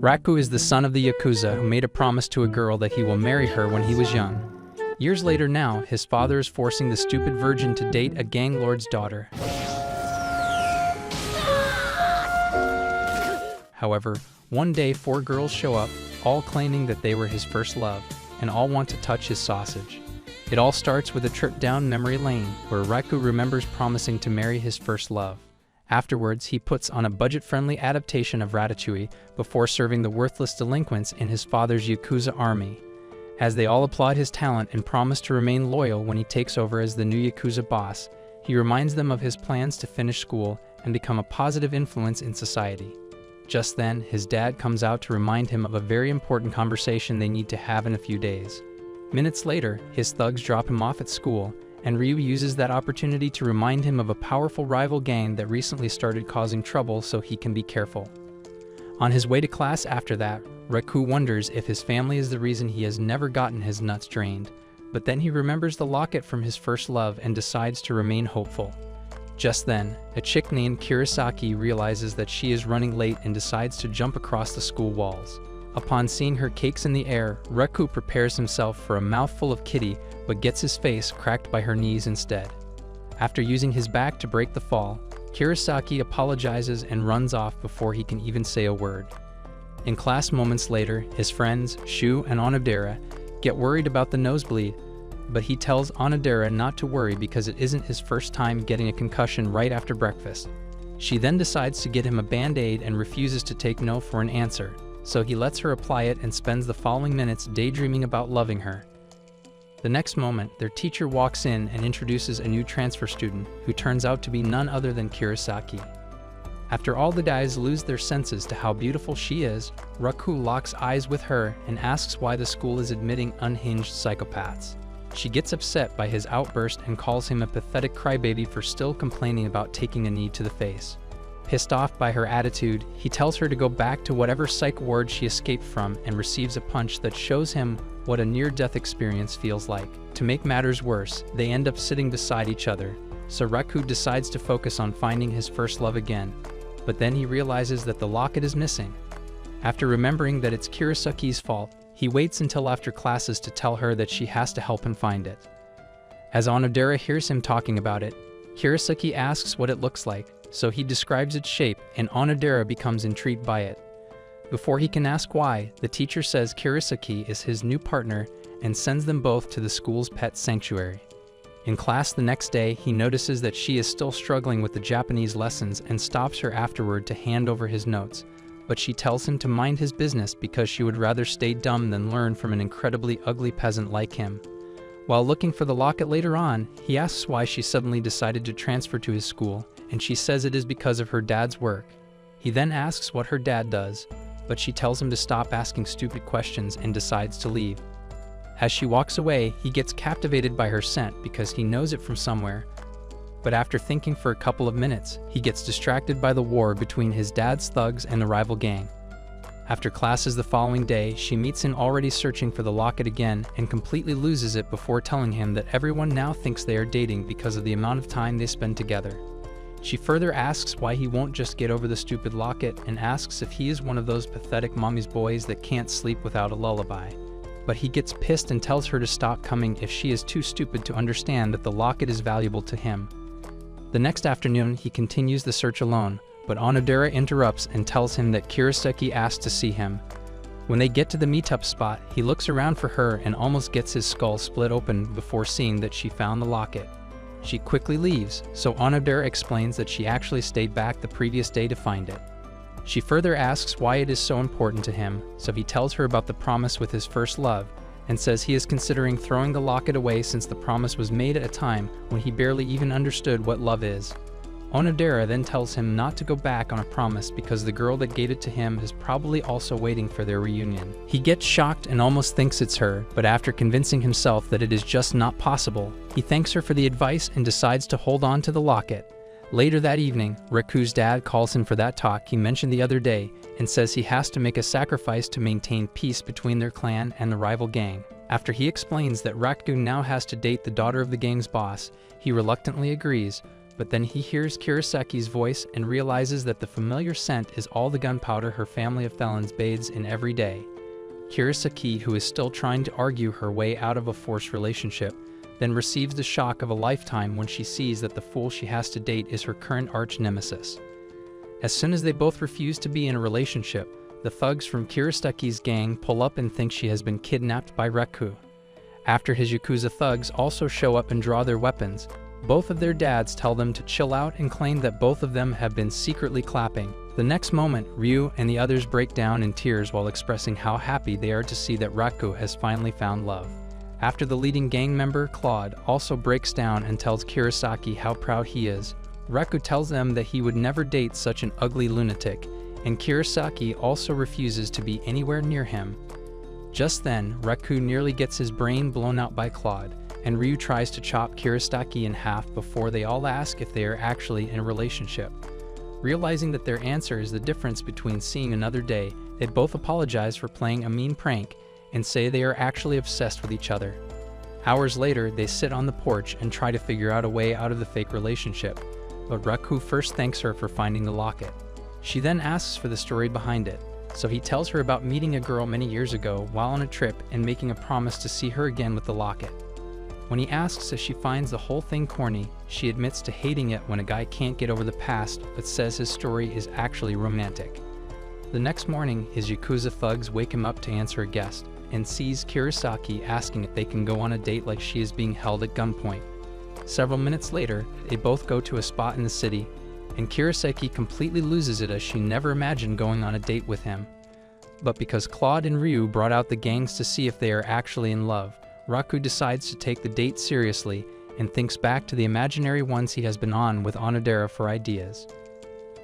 Raku is the son of the Yakuza who made a promise to a girl that he will marry her when he was young. Years later now, his father is forcing the stupid virgin to date a gang lord's daughter. However, one day 4 girls show up, all claiming that they were his first love, and all want to touch his sausage. It all starts with a trip down memory lane, where Raku remembers promising to marry his first love. Afterwards, he puts on a budget-friendly adaptation of Ratatouille before serving the worthless delinquents in his father's Yakuza army. As they all applaud his talent and promise to remain loyal when he takes over as the new Yakuza boss, he reminds them of his plans to finish school and become a positive influence in society. Just then, his dad comes out to remind him of a very important conversation they need to have in a few days. Minutes later, his thugs drop him off at school, and Ryu uses that opportunity to remind him of a powerful rival gang that recently started causing trouble so he can be careful. On his way to class after that, Raku wonders if his family is the reason he has never gotten his nuts drained, but then he remembers the locket from his first love and decides to remain hopeful. Just then, a chick named Kurosaki realizes that she is running late and decides to jump across the school walls. Upon seeing her cakes in the air, Raku prepares himself for a mouthful of kitty, but gets his face cracked by her knees instead. After using his back to break the fall, Kurosaki apologizes and runs off before he can even say a word. In class moments later, his friends, Shu and Onodera, get worried about the nosebleed, but he tells Onodera not to worry because it isn't his first time getting a concussion right after breakfast. She then decides to get him a band-aid and refuses to take no for an answer, so he lets her apply it and spends the following minutes daydreaming about loving her. The next moment, their teacher walks in and introduces a new transfer student, who turns out to be none other than Kurosaki. After all the guys lose their senses to how beautiful she is, Raku locks eyes with her and asks why the school is admitting unhinged psychopaths. She gets upset by his outburst and calls him a pathetic crybaby for still complaining about taking a knee to the face. Pissed off by her attitude, he tells her to go back to whatever psych ward she escaped from and receives a punch that shows him what a near-death experience feels like. To make matters worse, they end up sitting beside each other, so Raku decides to focus on finding his first love again, but then he realizes that the locket is missing. After remembering that it's Kurosaki's fault, he waits until after classes to tell her that she has to help him find it. As Onodera hears him talking about it, Kurosaki asks what it looks like, so he describes its shape and Onodera becomes intrigued by it. Before he can ask why, the teacher says Kurosaki is his new partner and sends them both to the school's pet sanctuary. In class the next day, he notices that she is still struggling with the Japanese lessons and stops her afterward to hand over his notes, but she tells him to mind his business because she would rather stay dumb than learn from an incredibly ugly peasant like him. While looking for the locket later on, he asks why she suddenly decided to transfer to his school, and she says it is because of her dad's work. He then asks what her dad does, but she tells him to stop asking stupid questions and decides to leave. As she walks away, he gets captivated by her scent because he knows it from somewhere, but after thinking for a couple of minutes, he gets distracted by the war between his dad's thugs and the rival gang. After classes the following day, she meets him already searching for the locket again and completely loses it before telling him that everyone now thinks they are dating because of the amount of time they spend together. She further asks why he won't just get over the stupid locket and asks if he is one of those pathetic mommy's boys that can't sleep without a lullaby. But he gets pissed and tells her to stop coming if she is too stupid to understand that the locket is valuable to him. The next afternoon, he continues the search alone, but Onodera interrupts and tells him that Kurosaki asked to see him. When they get to the meetup spot, he looks around for her and almost gets his skull split open before seeing that she found the locket. She quickly leaves, so Onodera explains that she actually stayed back the previous day to find it. She further asks why it is so important to him, so he tells her about the promise with his first love, and says he is considering throwing the locket away since the promise was made at a time when he barely even understood what love is. Onodera then tells him not to go back on a promise because the girl that gave it to him is probably also waiting for their reunion. He gets shocked and almost thinks it's her, but after convincing himself that it is just not possible, he thanks her for the advice and decides to hold on to the locket. Later that evening, Raku's dad calls him for that talk he mentioned the other day and says he has to make a sacrifice to maintain peace between their clan and the rival gang. After he explains that Raku now has to date the daughter of the gang's boss, he reluctantly agrees, but then he hears Kirasaki's voice and realizes that the familiar scent is all the gunpowder her family of felons bathes in every day. Kirasaki, who is still trying to argue her way out of a forced relationship, then receives the shock of a lifetime when she sees that the fool she has to date is her current arch-nemesis. As soon as they both refuse to be in a relationship, the thugs from Kirasaki's gang pull up and think she has been kidnapped by Reku. After his Yakuza thugs also show up and draw their weapons, both of their dads tell them to chill out and claim that both of them have been secretly clapping. The next moment, Ryu and the others break down in tears while expressing how happy they are to see that Reku has finally found love. After the leading gang member, Claude, also breaks down and tells Kirasaki how proud he is, Reku tells them that he would never date such an ugly lunatic, and Kirasaki also refuses to be anywhere near him. Just then, Reku nearly gets his brain blown out by Claude, and Ryu tries to chop Kirasaki in half before they all ask if they are actually in a relationship. Realizing that their answer is the difference between seeing another day, they both apologize for playing a mean prank and say they are actually obsessed with each other. Hours later, they sit on the porch and try to figure out a way out of the fake relationship, but Reku first thanks her for finding the locket. She then asks for the story behind it, so he tells her about meeting a girl many years ago while on a trip and making a promise to see her again with the locket. When he asks if she finds the whole thing corny, she admits to hating it when a guy can't get over the past but says his story is actually romantic. The next morning, his Yakuza thugs wake him up to answer a guest, and sees Kirasaki asking if they can go on a date like she is being held at gunpoint. Several minutes later, they both go to a spot in the city, and Kirasaki completely loses it as she never imagined going on a date with him. But because Claude and Ryu brought out the gangs to see if they are actually in love, Reku decides to take the date seriously and thinks back to the imaginary ones he has been on with Onodera for ideas.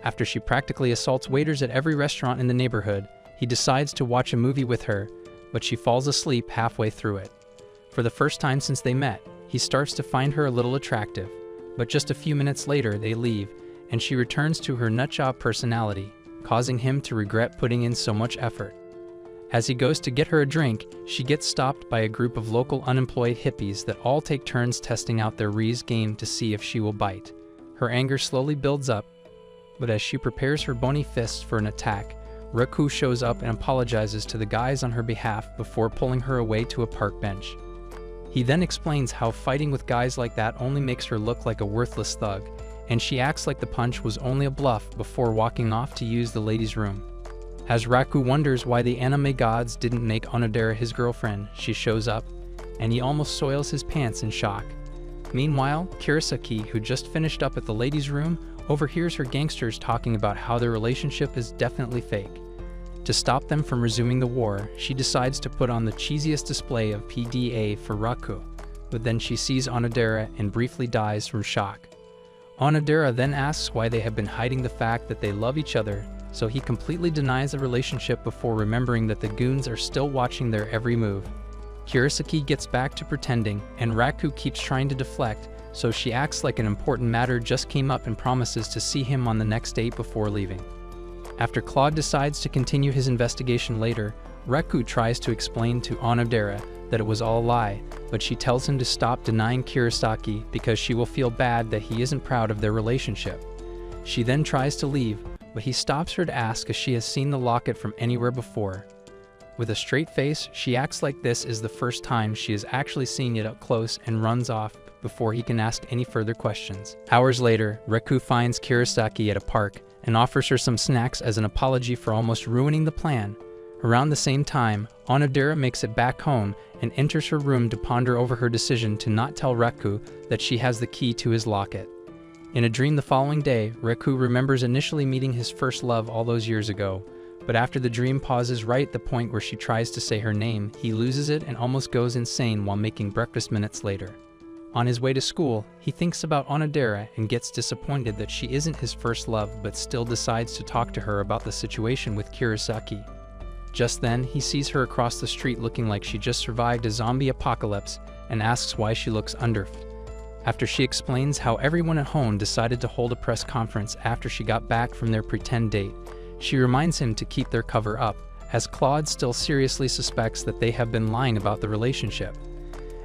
After she practically assaults waiters at every restaurant in the neighborhood, he decides to watch a movie with her, but she falls asleep halfway through it. For the first time since they met, he starts to find her a little attractive, but just a few minutes later they leave, and she returns to her nutjob personality, causing him to regret putting in so much effort. As he goes to get her a drink, she gets stopped by a group of local unemployed hippies that all take turns testing out their RIZZ game to see if she will bite. Her anger slowly builds up, but as she prepares her bony fists for an attack, Reku shows up and apologizes to the guys on her behalf before pulling her away to a park bench. He then explains how fighting with guys like that only makes her look like a worthless thug, and she acts like the punch was only a bluff before walking off to use the ladies' room. As Reku wonders why the anime gods didn't make Onodera his girlfriend, she shows up, and he almost soils his pants in shock. Meanwhile, Kirasaki, who just finished up at the ladies' room, overhears her gangsters talking about how their relationship is definitely fake. To stop them from resuming the war, she decides to put on the cheesiest display of PDA for Reku, but then she sees Onodera and briefly dies from shock. Onodera then asks why they have been hiding the fact that they love each other, so he completely denies the relationship before remembering that the goons are still watching their every move. Kirasaki gets back to pretending, and Reku keeps trying to deflect, so she acts like an important matter just came up and promises to see him on the next date before leaving. After Claude decides to continue his investigation later, Reku tries to explain to Onodera that it was all a lie, but she tells him to stop denying Kirasaki because she will feel bad that he isn't proud of their relationship. She then tries to leave, but he stops her to ask if she has seen the locket from anywhere before. With a straight face, she acts like this is the first time she has actually seen it up close and runs off before he can ask any further questions. Hours later, Reku finds Kirasaki at a park and offers her some snacks as an apology for almost ruining the plan. Around the same time, Onodera makes it back home and enters her room to ponder over her decision to not tell Reku that she has the key to his locket. In a dream the following day, Reku remembers initially meeting his first love all those years ago, but after the dream pauses right at the point where she tries to say her name, he loses it and almost goes insane while making breakfast minutes later. On his way to school, he thinks about Onodera and gets disappointed that she isn't his first love but still decides to talk to her about the situation with Kirasaki. Just then, he sees her across the street looking like she just survived a zombie apocalypse and asks why she looks underfed. After she explains how everyone at home decided to hold a press conference after she got back from their pretend date, she reminds him to keep their cover up, as Claude still seriously suspects that they have been lying about the relationship.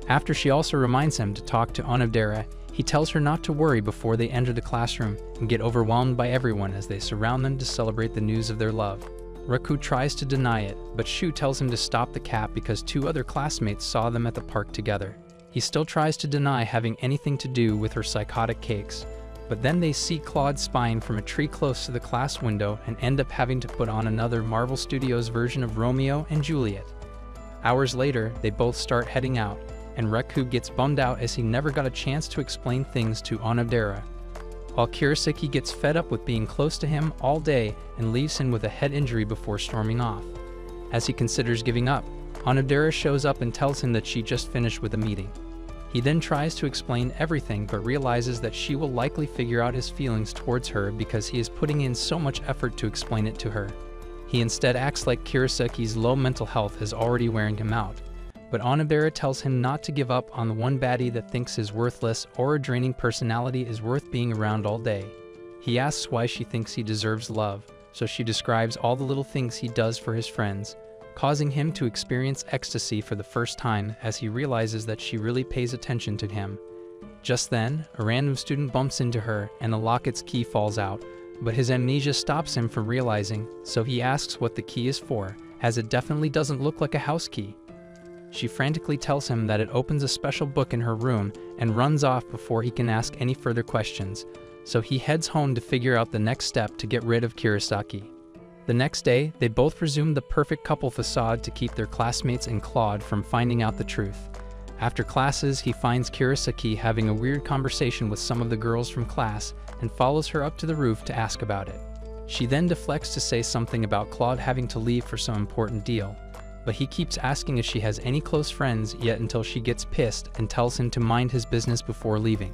After she also reminds him to talk to Onodera, He tells her not to worry before they enter the classroom and get overwhelmed by everyone as they surround them to celebrate the news of their love. Raku tries to deny it, but Shu tells him to stop the cap because 2 other classmates saw them at the park together. He still tries to deny having anything to do with her psychotic cakes, but then they see Claude spying from a tree close to the class window and end up having to put on another Marvel Studios version of Romeo and Juliet. Hours later, they both start heading out, and Raku gets bummed out as he never got a chance to explain things to Onodera, while Kurosaki gets fed up with being close to him all day and leaves him with a head injury before storming off. As he considers giving up, Onodera shows up and tells him that she just finished with a meeting. He then tries to explain everything but realizes that she will likely figure out his feelings towards her because he is putting in so much effort to explain it to her. He instead acts like Kurosaki's low mental health is already wearing him out, but Onodera tells him not to give up on the one baddie that thinks his worthless or a draining personality is worth being around all day. He asks why she thinks he deserves love, so she describes all the little things he does for his friends, causing him to experience ecstasy for the first time as he realizes that she really pays attention to him. Just then, a random student bumps into her and the locket's key falls out, but his amnesia stops him from realizing, so he asks what the key is for, as it definitely doesn't look like a house key. She frantically tells him that it opens a special book in her room and runs off before he can ask any further questions, so he heads home to figure out the next step to get rid of Kurosaki. The next day, they both resume the perfect couple facade to keep their classmates and Claude from finding out the truth. After classes, he finds Kurosaki having a weird conversation with some of the girls from class and follows her up to the roof to ask about it. She then deflects to say something about Claude having to leave for some important deal, but he keeps asking if she has any close friends yet until she gets pissed and tells him to mind his business before leaving.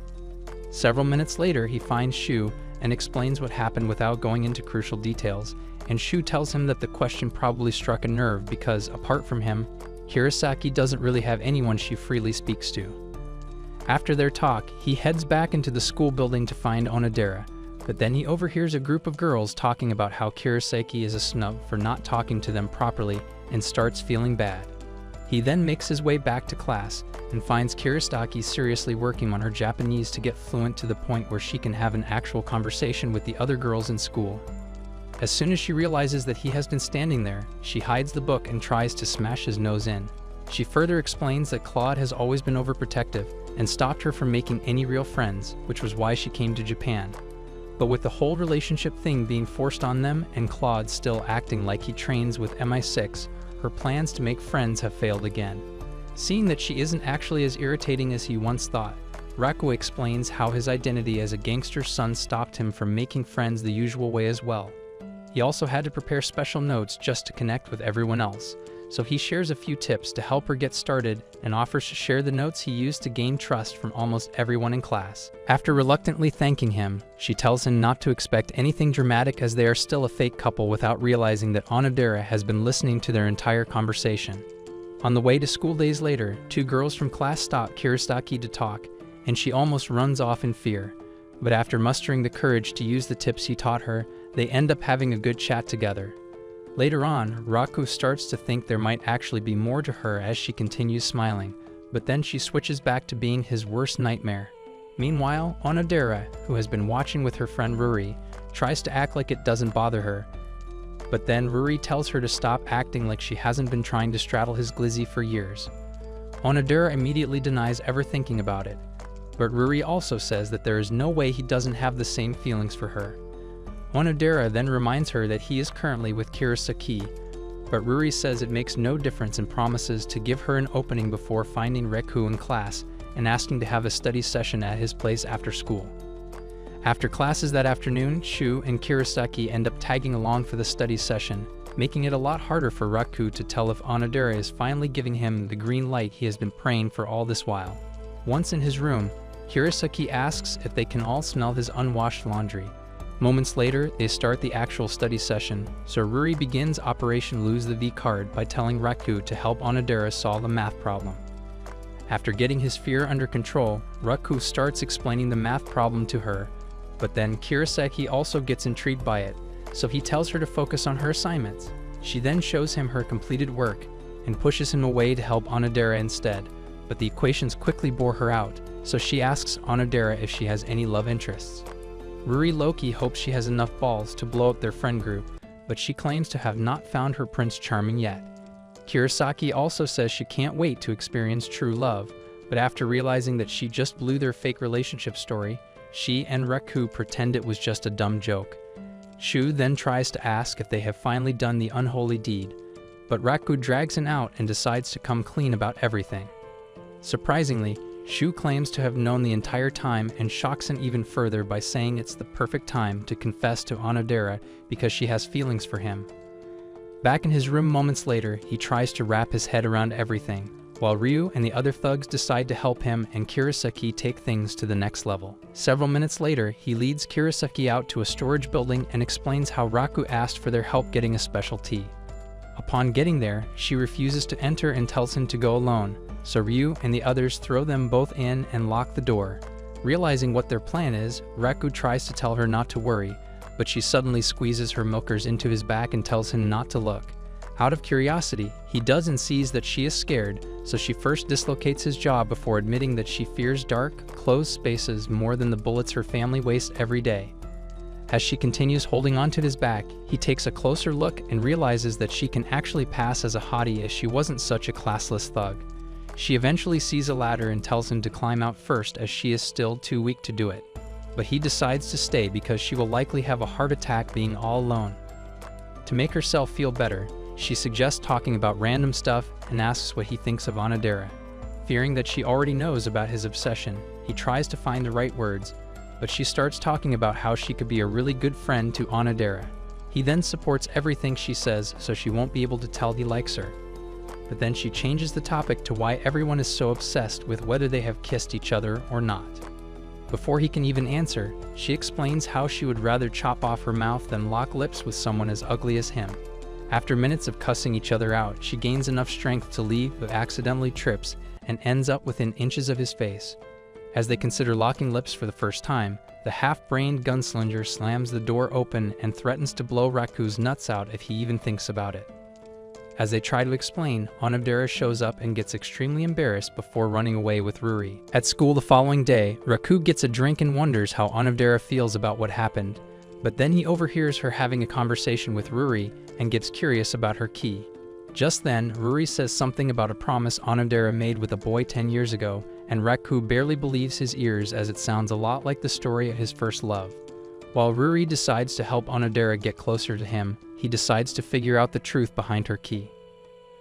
Several minutes later, he finds Shu and explains what happened without going into crucial details, and Shu tells him that the question probably struck a nerve because, apart from him, Kurosaki doesn't really have anyone she freely speaks to. After their talk, he heads back into the school building to find Onodera, but then he overhears a group of girls talking about how Kurosaki is a snub for not talking to them properly and starts feeling bad. He then makes his way back to class and finds Kurosaki seriously working on her Japanese to get fluent to the point where she can have an actual conversation with the other girls in school. As soon as she realizes that he has been standing there, she hides the book and tries to smash his nose in. She further explains that Claude has always been overprotective and stopped her from making any real friends, which was why she came to Japan. But with the whole relationship thing being forced on them and Claude still acting like he trains with MI6, her plans to make friends have failed again. Seeing that she isn't actually as irritating as he once thought, Raku explains how his identity as a gangster's son stopped him from making friends the usual way as well. He also had to prepare special notes just to connect with everyone else, so he shares a few tips to help her get started and offers to share the notes he used to gain trust from almost everyone in class. After reluctantly thanking him, she tells him not to expect anything dramatic as they are still a fake couple without realizing that Onodera has been listening to their entire conversation. On the way to school days later, 2 girls from class stop Kurosaki to talk, and she almost runs off in fear. But after mustering the courage to use the tips he taught her, they end up having a good chat together. Later on, Raku starts to think there might actually be more to her as she continues smiling, but then she switches back to being his worst nightmare. Meanwhile, Onodera, who has been watching with her friend Ruri, tries to act like it doesn't bother her, but then Ruri tells her to stop acting like she hasn't been trying to straddle his glizzy for years. Onodera immediately denies ever thinking about it, but Ruri also says that there is no way he doesn't have the same feelings for her. Onodera then reminds her that he is currently with Kurosaki, but Ruri says it makes no difference and promises to give her an opening before finding Raku in class and asking to have a study session at his place after school. After classes that afternoon, Shu and Kurosaki end up tagging along for the study session, making it a lot harder for Raku to tell if Onodera is finally giving him the green light he has been praying for all this while. Once in his room, Kurosaki asks if they can all smell his unwashed laundry. Moments later, they start the actual study session, so Ruri begins Operation Lose the V card by telling Raku to help Onodera solve a math problem. After getting his fear under control, Raku starts explaining the math problem to her, but then Kurosaki also gets intrigued by it, so he tells her to focus on her assignments. She then shows him her completed work and pushes him away to help Onodera instead, but the equations quickly bore her out, so she asks Onodera if she has any love interests. Ruri Loki hopes she has enough balls to blow up their friend group, but she claims to have not found her Prince Charming yet. Kurosaki also says she can't wait to experience true love, but after realizing that she just blew their fake relationship story, she and Raku pretend it was just a dumb joke. Shu then tries to ask if they have finally done the unholy deed, but Raku drags him out and decides to come clean about everything. Surprisingly, Shu claims to have known the entire time and shocks him even further by saying it's the perfect time to confess to Onodera because she has feelings for him. Back in his room moments later, he tries to wrap his head around everything, while Ryu and the other thugs decide to help him and Kurosaki take things to the next level. Several minutes later, he leads Kurosaki out to a storage building and explains how Raku asked for their help getting a special tea. Upon getting there, she refuses to enter and tells him to go alone, so Ryu and the others throw them both in and lock the door. Realizing what their plan is, Raku tries to tell her not to worry, but she suddenly squeezes her milkers into his back and tells him not to look. Out of curiosity, he does and sees that she is scared, so she first dislocates his jaw before admitting that she fears dark, closed spaces more than the bullets her family wastes every day. As she continues holding onto his back, he takes a closer look and realizes that she can actually pass as a hottie if she wasn't such a classless thug. She eventually sees a ladder and tells him to climb out first as she is still too weak to do it. But he decides to stay because she will likely have a heart attack being all alone. To make herself feel better, she suggests talking about random stuff and asks what he thinks of Onodera. Fearing that she already knows about his obsession, he tries to find the right words, but she starts talking about how she could be a really good friend to Onodera. He then supports everything she says so she won't be able to tell he likes her. But then she changes the topic to why everyone is so obsessed with whether they have kissed each other or not. Before he can even answer, she explains how she would rather chop off her mouth than lock lips with someone as ugly as him. After minutes of cussing each other out, she gains enough strength to leave but accidentally trips and ends up within inches of his face. As they consider locking lips for the first time, the half-brained gunslinger slams the door open and threatens to blow Raku's nuts out if he even thinks about it. As they try to explain, Onodera shows up and gets extremely embarrassed before running away with Ruri. At school the following day, Raku gets a drink and wonders how Onodera feels about what happened, but then he overhears her having a conversation with Ruri and gets curious about her key. Just then, Ruri says something about a promise Onodera made with a boy 10 years ago, and Raku barely believes his ears as it sounds a lot like the story of his first love. While Ruri decides to help Onodera get closer to him, he decides to figure out the truth behind her key.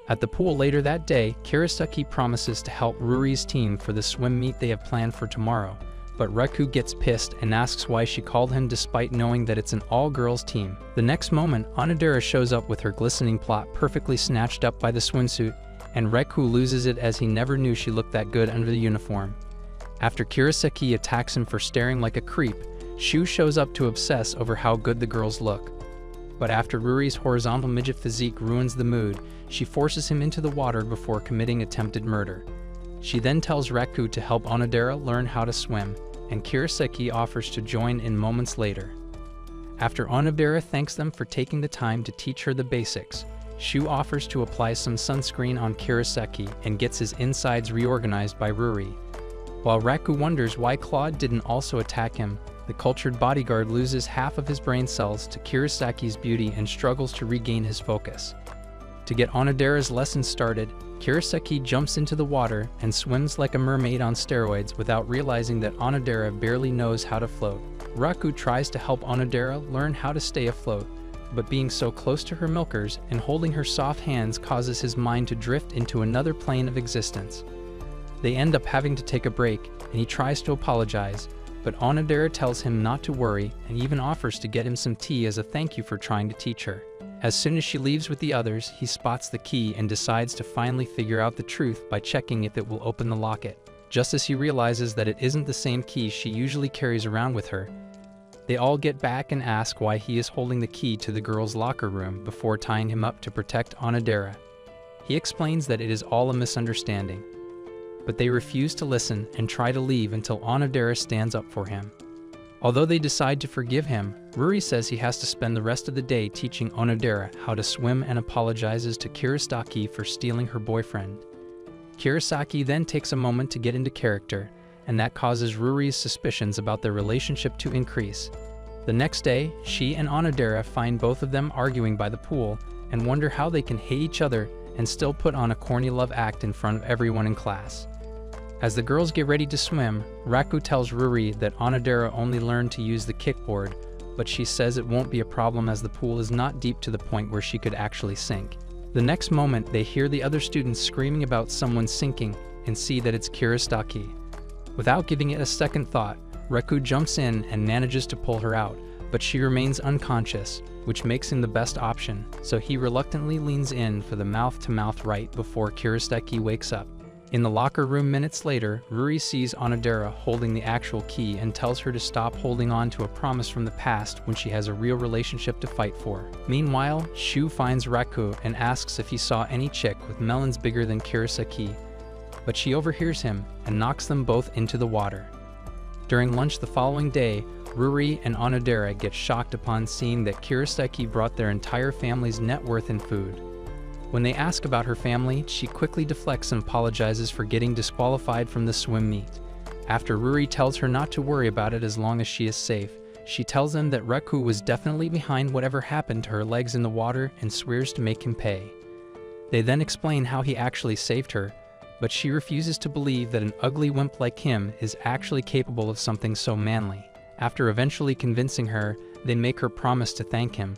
At the pool later that day, Kurosaki promises to help Ruri's team for the swim meet they have planned for tomorrow, but Raku gets pissed and asks why she called him despite knowing that it's an all-girls team. The next moment, Onodera shows up with her glistening plot perfectly snatched up by the swimsuit, and Raku loses it as he never knew she looked that good under the uniform. After Kurosaki attacks him for staring like a creep, Shu shows up to obsess over how good the girls look. But after Ruri's horizontal midget physique ruins the mood, she forces him into the water before committing attempted murder. She then tells Raku to help Onodera learn how to swim, and Kurosaki offers to join in moments later. After Onodera thanks them for taking the time to teach her the basics, Shu offers to apply some sunscreen on Kurosaki and gets his insides reorganized by Ruri. While Raku wonders why Claude didn't also attack him, the cultured bodyguard loses half of his brain cells to Kurosaki's beauty and struggles to regain his focus. To get Onodera's lesson started, Kurosaki jumps into the water and swims like a mermaid on steroids without realizing that Onodera barely knows how to float. Raku tries to help Onodera learn how to stay afloat, but being so close to her milkers and holding her soft hands causes his mind to drift into another plane of existence. They end up having to take a break, and he tries to apologize, but Onodera tells him not to worry and even offers to get him some tea as a thank you for trying to teach her. As soon as she leaves with the others, he spots the key and decides to finally figure out the truth by checking if it will open the locket. Just as he realizes that it isn't the same key she usually carries around with her, they all get back and ask why he is holding the key to the girls' locker room before tying him up to protect Onodera. He explains that it is all a misunderstanding, but they refuse to listen and try to leave until Onodera stands up for him. Although they decide to forgive him, Ruri says he has to spend the rest of the day teaching Onodera how to swim and apologizes to Kurosaki for stealing her boyfriend. Kurosaki then takes a moment to get into character, and that causes Ruri's suspicions about their relationship to increase. The next day, she and Onodera find both of them arguing by the pool and wonder how they can hate each other and still put on a corny love act in front of everyone in class. As the girls get ready to swim, Raku tells Ruri that Onodera only learned to use the kickboard, but she says it won't be a problem as the pool is not deep to the point where she could actually sink. The next moment, they hear the other students screaming about someone sinking and see that it's Kiristaki. Without giving it a second thought, Raku jumps in and manages to pull her out, but she remains unconscious, which makes him the best option, so he reluctantly leans in for the mouth-to-mouth right before Kiristaki wakes up. In the locker room minutes later, Ruri sees Onodera holding the actual key and tells her to stop holding on to a promise from the past when she has a real relationship to fight for. Meanwhile, Shu finds Raku and asks if he saw any chick with melons bigger than Kiristaki, but she overhears him and knocks them both into the water. During lunch the following day, Ruri and Onodera get shocked upon seeing that Kiristaki brought their entire family's net worth in food. When they ask about her family, she quickly deflects and apologizes for getting disqualified from the swim meet. After Ruri tells her not to worry about it as long as she is safe, she tells them that Raku was definitely behind whatever happened to her legs in the water and swears to make him pay. They then explain how he actually saved her, but she refuses to believe that an ugly wimp like him is actually capable of something so manly. After eventually convincing her, they make her promise to thank him.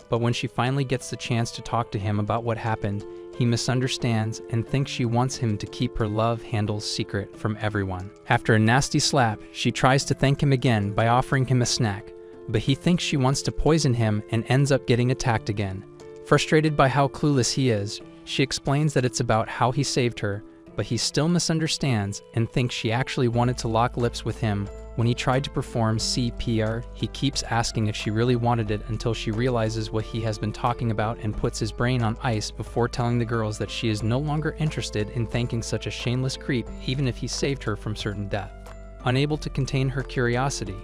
But when she finally gets the chance to talk to him about what happened, he misunderstands and thinks she wants him to keep her love handles secret from everyone. After a nasty slap, she tries to thank him again by offering him a snack, but he thinks she wants to poison him and ends up getting attacked again. Frustrated by how clueless he is, she explains that it's about how he saved her, but he still misunderstands and thinks she actually wanted to lock lips with him. When he tried to perform CPR, he keeps asking if she really wanted it until she realizes what he has been talking about and puts his brain on ice before telling the girls that she is no longer interested in thanking such a shameless creep even if he saved her from certain death. Unable to contain her curiosity,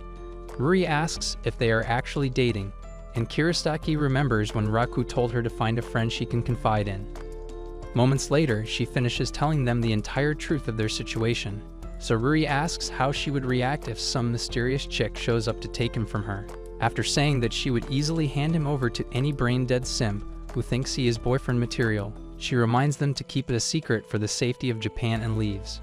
Ruri asks if they are actually dating, and Kiristaki remembers when Raku told her to find a friend she can confide in. Moments later, she finishes telling them the entire truth of their situation, so Ruri asks how she would react if some mysterious chick shows up to take him from her. After saying that she would easily hand him over to any brain-dead simp who thinks he is boyfriend material, she reminds them to keep it a secret for the safety of Japan and leaves.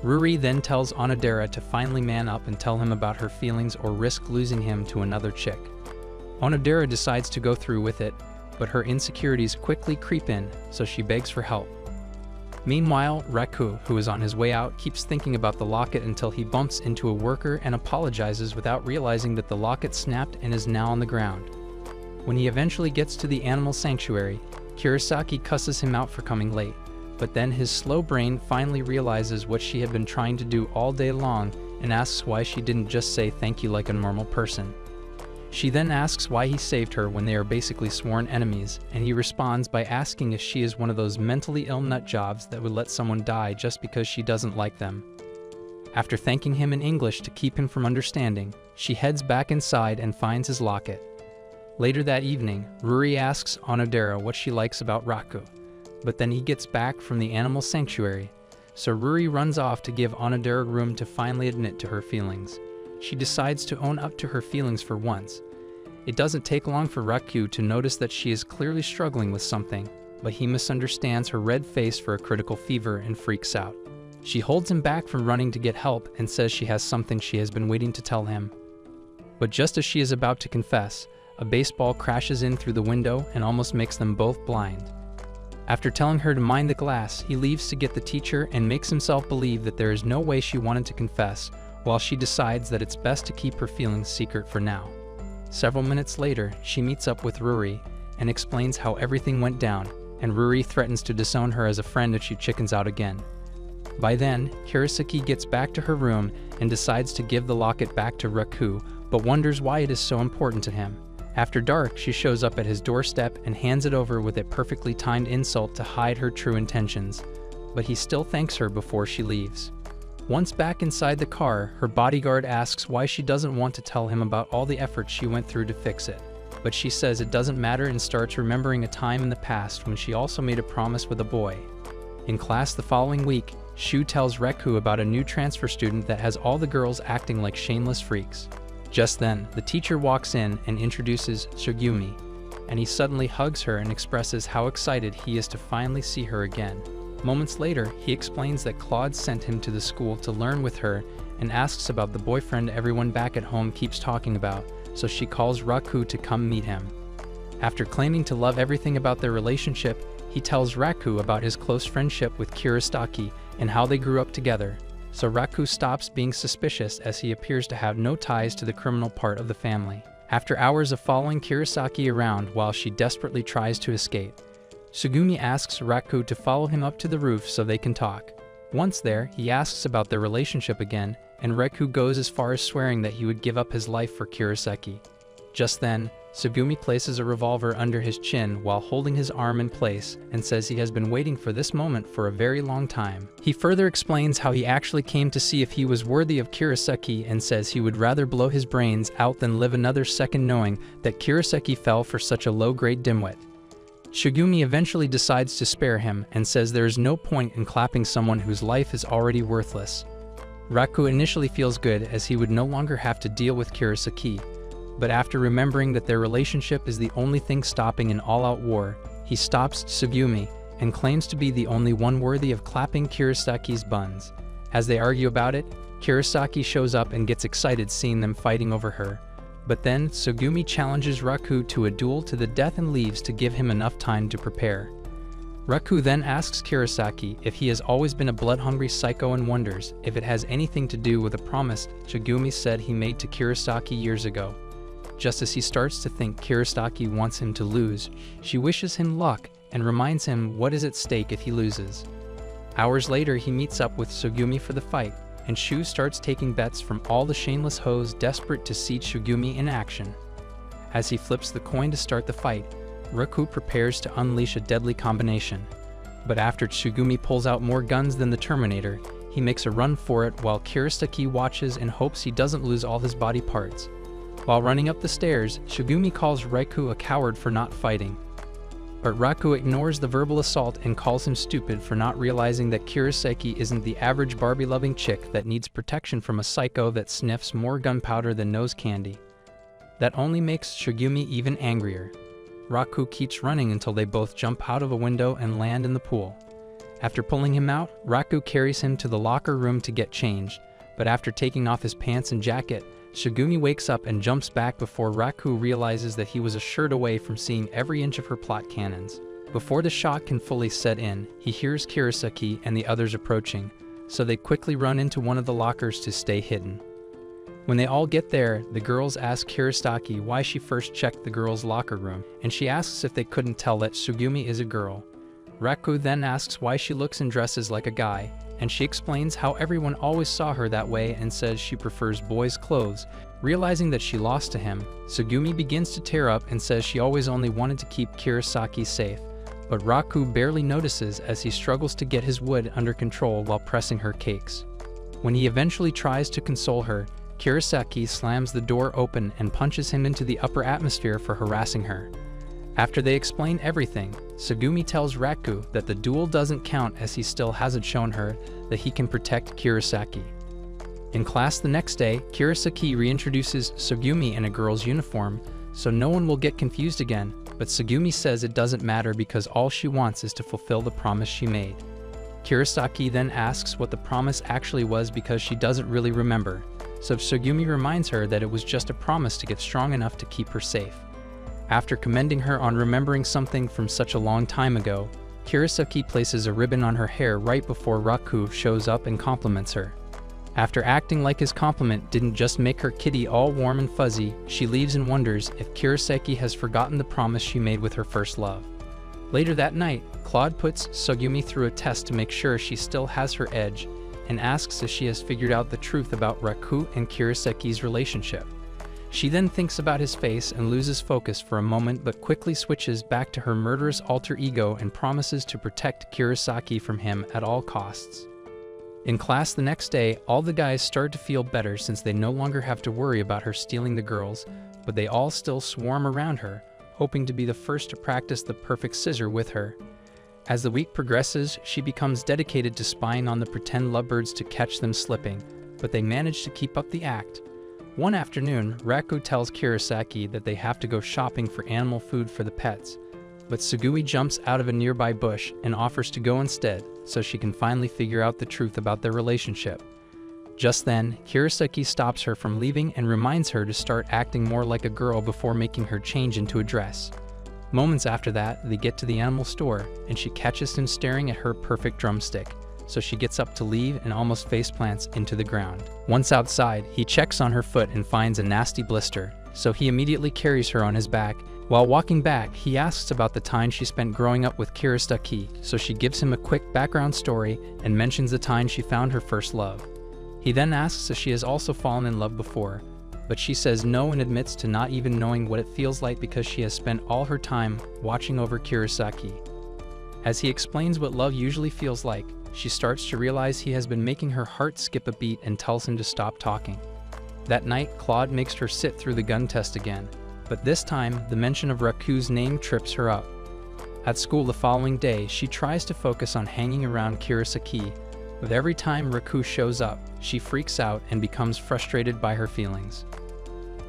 Ruri then tells Onodera to finally man up and tell him about her feelings or risk losing him to another chick. Onodera decides to go through with it, but her insecurities quickly creep in, so she begs for help. Meanwhile, Raku, who is on his way out, keeps thinking about the locket until he bumps into a worker and apologizes without realizing that the locket snapped and is now on the ground. When he eventually gets to the animal sanctuary, Kiristaki cusses him out for coming late, but then his slow brain finally realizes what she had been trying to do all day long and asks why she didn't just say thank you like a normal person. She then asks why he saved her when they are basically sworn enemies, and he responds by asking if she is one of those mentally ill nut jobs that would let someone die just because she doesn't like them. After thanking him in English to keep him from understanding, she heads back inside and finds his locket. Later that evening, Ruri asks Onodera what she likes about Raku, but then he gets back from the animal sanctuary, so Ruri runs off to give Onodera room to finally admit to her feelings. She decides to own up to her feelings for once. It doesn't take long for Raku to notice that she is clearly struggling with something, but he misunderstands her red face for a critical fever and freaks out. She holds him back from running to get help and says she has something she has been waiting to tell him. But just as she is about to confess, a baseball crashes in through the window and almost makes them both blind. After telling her to mind the glass, he leaves to get the teacher and makes himself believe that there is no way she wanted to confess, while she decides that it's best to keep her feelings secret for now. Several minutes later, she meets up with Ruri and explains how everything went down, and Ruri threatens to disown her as a friend if she chickens out again. By then, Kiristaki gets back to her room and decides to give the locket back to Raku, but wonders why it is so important to him. After dark, she shows up at his doorstep and hands it over with a perfectly timed insult to hide her true intentions, but he still thanks her before she leaves. Once back inside the car, her bodyguard asks why she doesn't want to tell him about all the efforts she went through to fix it, but she says it doesn't matter and starts remembering a time in the past when she also made a promise with a boy. In class the following week, Shu tells Reku about a new transfer student that has all the girls acting like shameless freaks. Just then, the teacher walks in and introduces Shugumi, and he suddenly hugs her and expresses how excited he is to finally see her again. Moments later, he explains that Claude sent him to the school to learn with her and asks about the boyfriend everyone back at home keeps talking about, so she calls Raku to come meet him. After claiming to love everything about their relationship, he tells Raku about his close friendship with Kurosaki and how they grew up together, so Raku stops being suspicious as he appears to have no ties to the criminal part of the family. After hours of following Kurosaki around while she desperately tries to escape, Sugumi asks Raku to follow him up to the roof so they can talk. Once there, he asks about their relationship again, and Raku goes as far as swearing that he would give up his life for Kurosaki. Just then, Sugumi places a revolver under his chin while holding his arm in place and says he has been waiting for this moment for a very long time. He further explains how he actually came to see if he was worthy of Kurosaki and says he would rather blow his brains out than live another second knowing that Kurosaki fell for such a low-grade dimwit. Shugumi eventually decides to spare him and says there is no point in clapping someone whose life is already worthless. Raku initially feels good as he would no longer have to deal with Kurosaki, but after remembering that their relationship is the only thing stopping an all-out war, he stops Sugumi and claims to be the only one worthy of clapping Kurosaki's buns. As they argue about it, Kurosaki shows up and gets excited seeing them fighting over her. But then, Sugumi challenges Raku to a duel to the death and leaves to give him enough time to prepare. Raku then asks Kurosaki if he has always been a blood-hungry psycho and wonders if it has anything to do with a promise Sugumi said he made to Kurosaki years ago. Just as he starts to think Kurosaki wants him to lose, she wishes him luck and reminds him what is at stake if he loses. Hours later, he meets up with Sugumi for the fight, and Shu starts taking bets from all the shameless hoes desperate to see Sugumi in action. As he flips the coin to start the fight, Raku prepares to unleash a deadly combination. But after Sugumi pulls out more guns than the Terminator, he makes a run for it while Kurosaki watches and hopes he doesn't lose all his body parts. While running up the stairs, Sugumi calls Raku a coward for not fighting. But Raku ignores the verbal assault and calls him stupid for not realizing that Kurosaki isn't the average Barbie-loving chick that needs protection from a psycho that sniffs more gunpowder than nose candy. That only makes Sugumi even angrier. Raku keeps running until they both jump out of a window and land in the pool. After pulling him out, Raku carries him to the locker room to get changed, but after taking off his pants and jacket, Sugumi wakes up and jumps back before Raku realizes that he was a shirt away from seeing every inch of her plot cannons. Before the shock can fully set in, he hears Kurosaki and the others approaching, so they quickly run into one of the lockers to stay hidden. When they all get there, the girls ask Kurosaki why she first checked the girls' locker room, and she asks if they couldn't tell that Sugumi is a girl. Raku then asks why she looks and dresses like a guy, and she explains how everyone always saw her that way and says she prefers boys' clothes. Realizing that she lost to him, Sugumi begins to tear up and says she always only wanted to keep Kurosaki safe, but Raku barely notices as he struggles to get his wood under control while pressing her cakes. When he eventually tries to console her, Kurosaki slams the door open and punches him into the upper atmosphere for harassing her. After they explain everything, Sugumi tells Raku that the duel doesn't count as he still hasn't shown her that he can protect Kurosaki. In class the next day, Kurosaki reintroduces Sugumi in a girl's uniform, so no one will get confused again, but Sugumi says it doesn't matter because all she wants is to fulfill the promise she made. Kurosaki then asks what the promise actually was because she doesn't really remember, so Sugumi reminds her that it was just a promise to get strong enough to keep her safe. After commending her on remembering something from such a long time ago, Kurosaki places a ribbon on her hair right before Raku shows up and compliments her. After acting like his compliment didn't just make her kitty all warm and fuzzy, she leaves and wonders if Kurosaki has forgotten the promise she made with her first love. Later that night, Claude puts Sugumi through a test to make sure she still has her edge, and asks if she has figured out the truth about Raku and Kurosaki's relationship. She then thinks about his face and loses focus for a moment but quickly switches back to her murderous alter ego and promises to protect Kurosaki from him at all costs. In class the next day, all the guys start to feel better since they no longer have to worry about her stealing the girls, but they all still swarm around her, hoping to be the first to practice the perfect scissor with her. As the week progresses, she becomes dedicated to spying on the pretend lovebirds to catch them slipping, but they manage to keep up the act. One afternoon, Raku tells Kurosaki that they have to go shopping for animal food for the pets, but Sugui jumps out of a nearby bush and offers to go instead so she can finally figure out the truth about their relationship. Just then, Kurosaki stops her from leaving and reminds her to start acting more like a girl before making her change into a dress. Moments after that, they get to the animal store, and she catches him staring at her perfect drumstick, so she gets up to leave and almost faceplants into the ground. Once outside, he checks on her foot and finds a nasty blister, so he immediately carries her on his back. While walking back, he asks about the time she spent growing up with Kurosaki, so she gives him a quick background story and mentions the time she found her first love. He then asks if she has also fallen in love before, but she says no and admits to not even knowing what it feels like because she has spent all her time watching over Kurosaki. As he explains what love usually feels like, she starts to realize he has been making her heart skip a beat and tells him to stop talking. That night, Claude makes her sit through the gun test again, but this time, the mention of Raku's name trips her up. At school the following day, she tries to focus on hanging around Kurosaki, but every time Raku shows up, she freaks out and becomes frustrated by her feelings.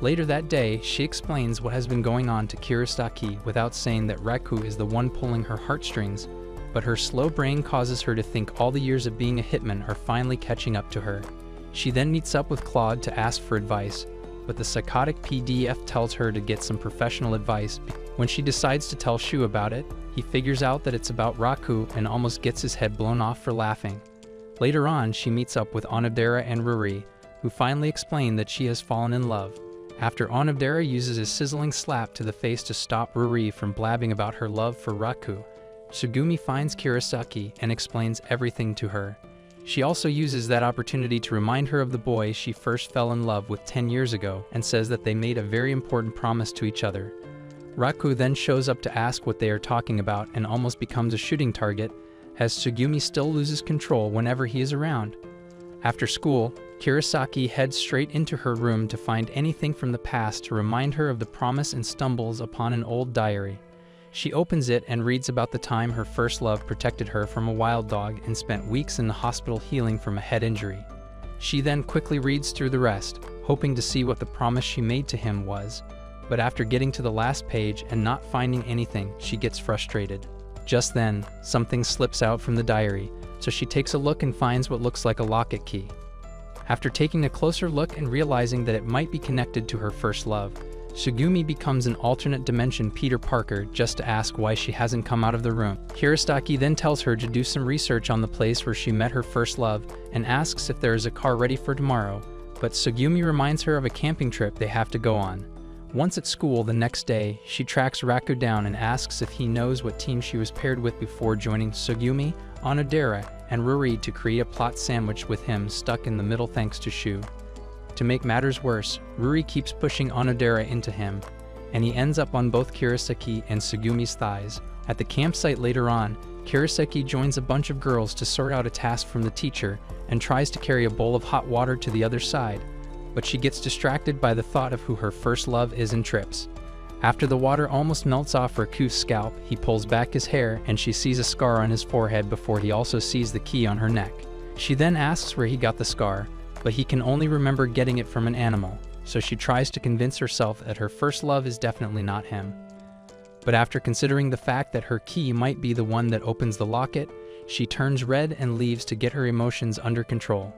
Later that day, she explains what has been going on to Kurosaki without saying that Raku is the one pulling her heartstrings, but her slow brain causes her to think all the years of being a hitman are finally catching up to her. She then meets up with Claude to ask for advice, but the psychotic PDF tells her to get some professional advice. When she decides to tell Shu about it, he figures out that it's about Raku and almost gets his head blown off for laughing. Later on, she meets up with Onodera and Ruri, who finally explain that she has fallen in love. After Onodera uses a sizzling slap to the face to stop Ruri from blabbing about her love for Raku, Sugumi finds Kurosaki and explains everything to her. She also uses that opportunity to remind her of the boy she first fell in love with 10 years ago and says that they made a very important promise to each other. Raku then shows up to ask what they are talking about and almost becomes a shooting target, as Sugumi still loses control whenever he is around. After school, Kurosaki heads straight into her room to find anything from the past to remind her of the promise and stumbles upon an old diary. She opens it and reads about the time her first love protected her from a wild dog and spent weeks in the hospital healing from a head injury. She then quickly reads through the rest, hoping to see what the promise she made to him was, but after getting to the last page and not finding anything, she gets frustrated. Just then, something slips out from the diary, so she takes a look and finds what looks like a locket key. After taking a closer look and realizing that it might be connected to her first love, Sugumi becomes an alternate dimension Peter Parker just to ask why she hasn't come out of the room. Kurosaki then tells her to do some research on the place where she met her first love and asks if there is a car ready for tomorrow, but Sugumi reminds her of a camping trip they have to go on. Once at school the next day, she tracks Raku down and asks if he knows what team she was paired with before joining Sugumi, Onodera, and Ruri to create a plot sandwich with him stuck in the middle thanks to Shu. To make matters worse, Ruri keeps pushing Onodera into him, and he ends up on both Kurosaki and Sugumi's thighs. At the campsite later on, Kurosaki joins a bunch of girls to sort out a task from the teacher and tries to carry a bowl of hot water to the other side, but she gets distracted by the thought of who her first love is and trips. After the water almost melts off Raku's scalp, he pulls back his hair and she sees a scar on his forehead before he also sees the key on her neck. She then asks where he got the scar, but he can only remember getting it from an animal, so she tries to convince herself that her first love is definitely not him. But after considering the fact that her key might be the one that opens the locket, she turns red and leaves to get her emotions under control.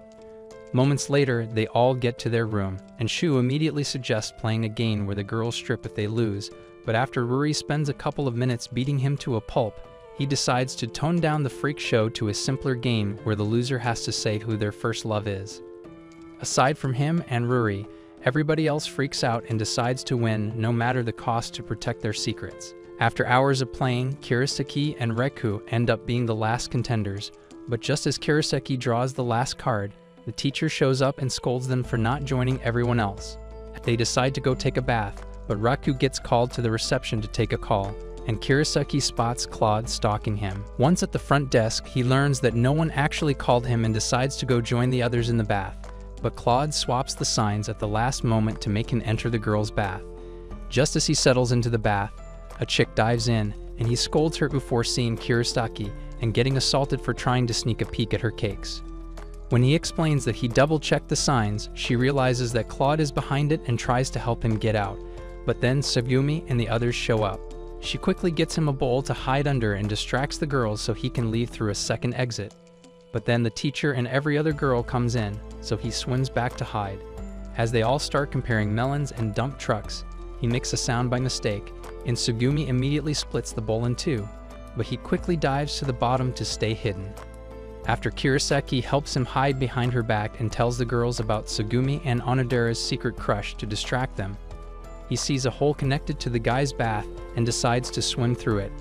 Moments later, they all get to their room, and Shu immediately suggests playing a game where the girls strip if they lose, but after Ruri spends a couple of minutes beating him to a pulp, he decides to tone down the freak show to a simpler game where the loser has to say who their first love is. Aside from him and Ruri, everybody else freaks out and decides to win no matter the cost to protect their secrets. After hours of playing, Kurosaki and Raku end up being the last contenders, but just as Kurosaki draws the last card, the teacher shows up and scolds them for not joining everyone else. They decide to go take a bath, but Raku gets called to the reception to take a call, and Kurosaki spots Claude stalking him. Once at the front desk, he learns that no one actually called him and decides to go join the others in the bath, but Claude swaps the signs at the last moment to make him enter the girls' bath. Just as he settles into the bath, a chick dives in, and he scolds her before seeing Kurosaki and getting assaulted for trying to sneak a peek at her cakes. When he explains that he double-checked the signs, she realizes that Claude is behind it and tries to help him get out, but then Tsugumi and the others show up. She quickly gets him a bowl to hide under and distracts the girls so he can leave through a second exit. But then the teacher and every other girl comes in, so he swims back to hide. As they all start comparing melons and dump trucks, he makes a sound by mistake, and Tsugumi immediately splits the bowl in two, but he quickly dives to the bottom to stay hidden. After Kurosaki helps him hide behind her back and tells the girls about Tsugumi and Onodera's secret crush to distract them, he sees a hole connected to the guy's bath and decides to swim through it,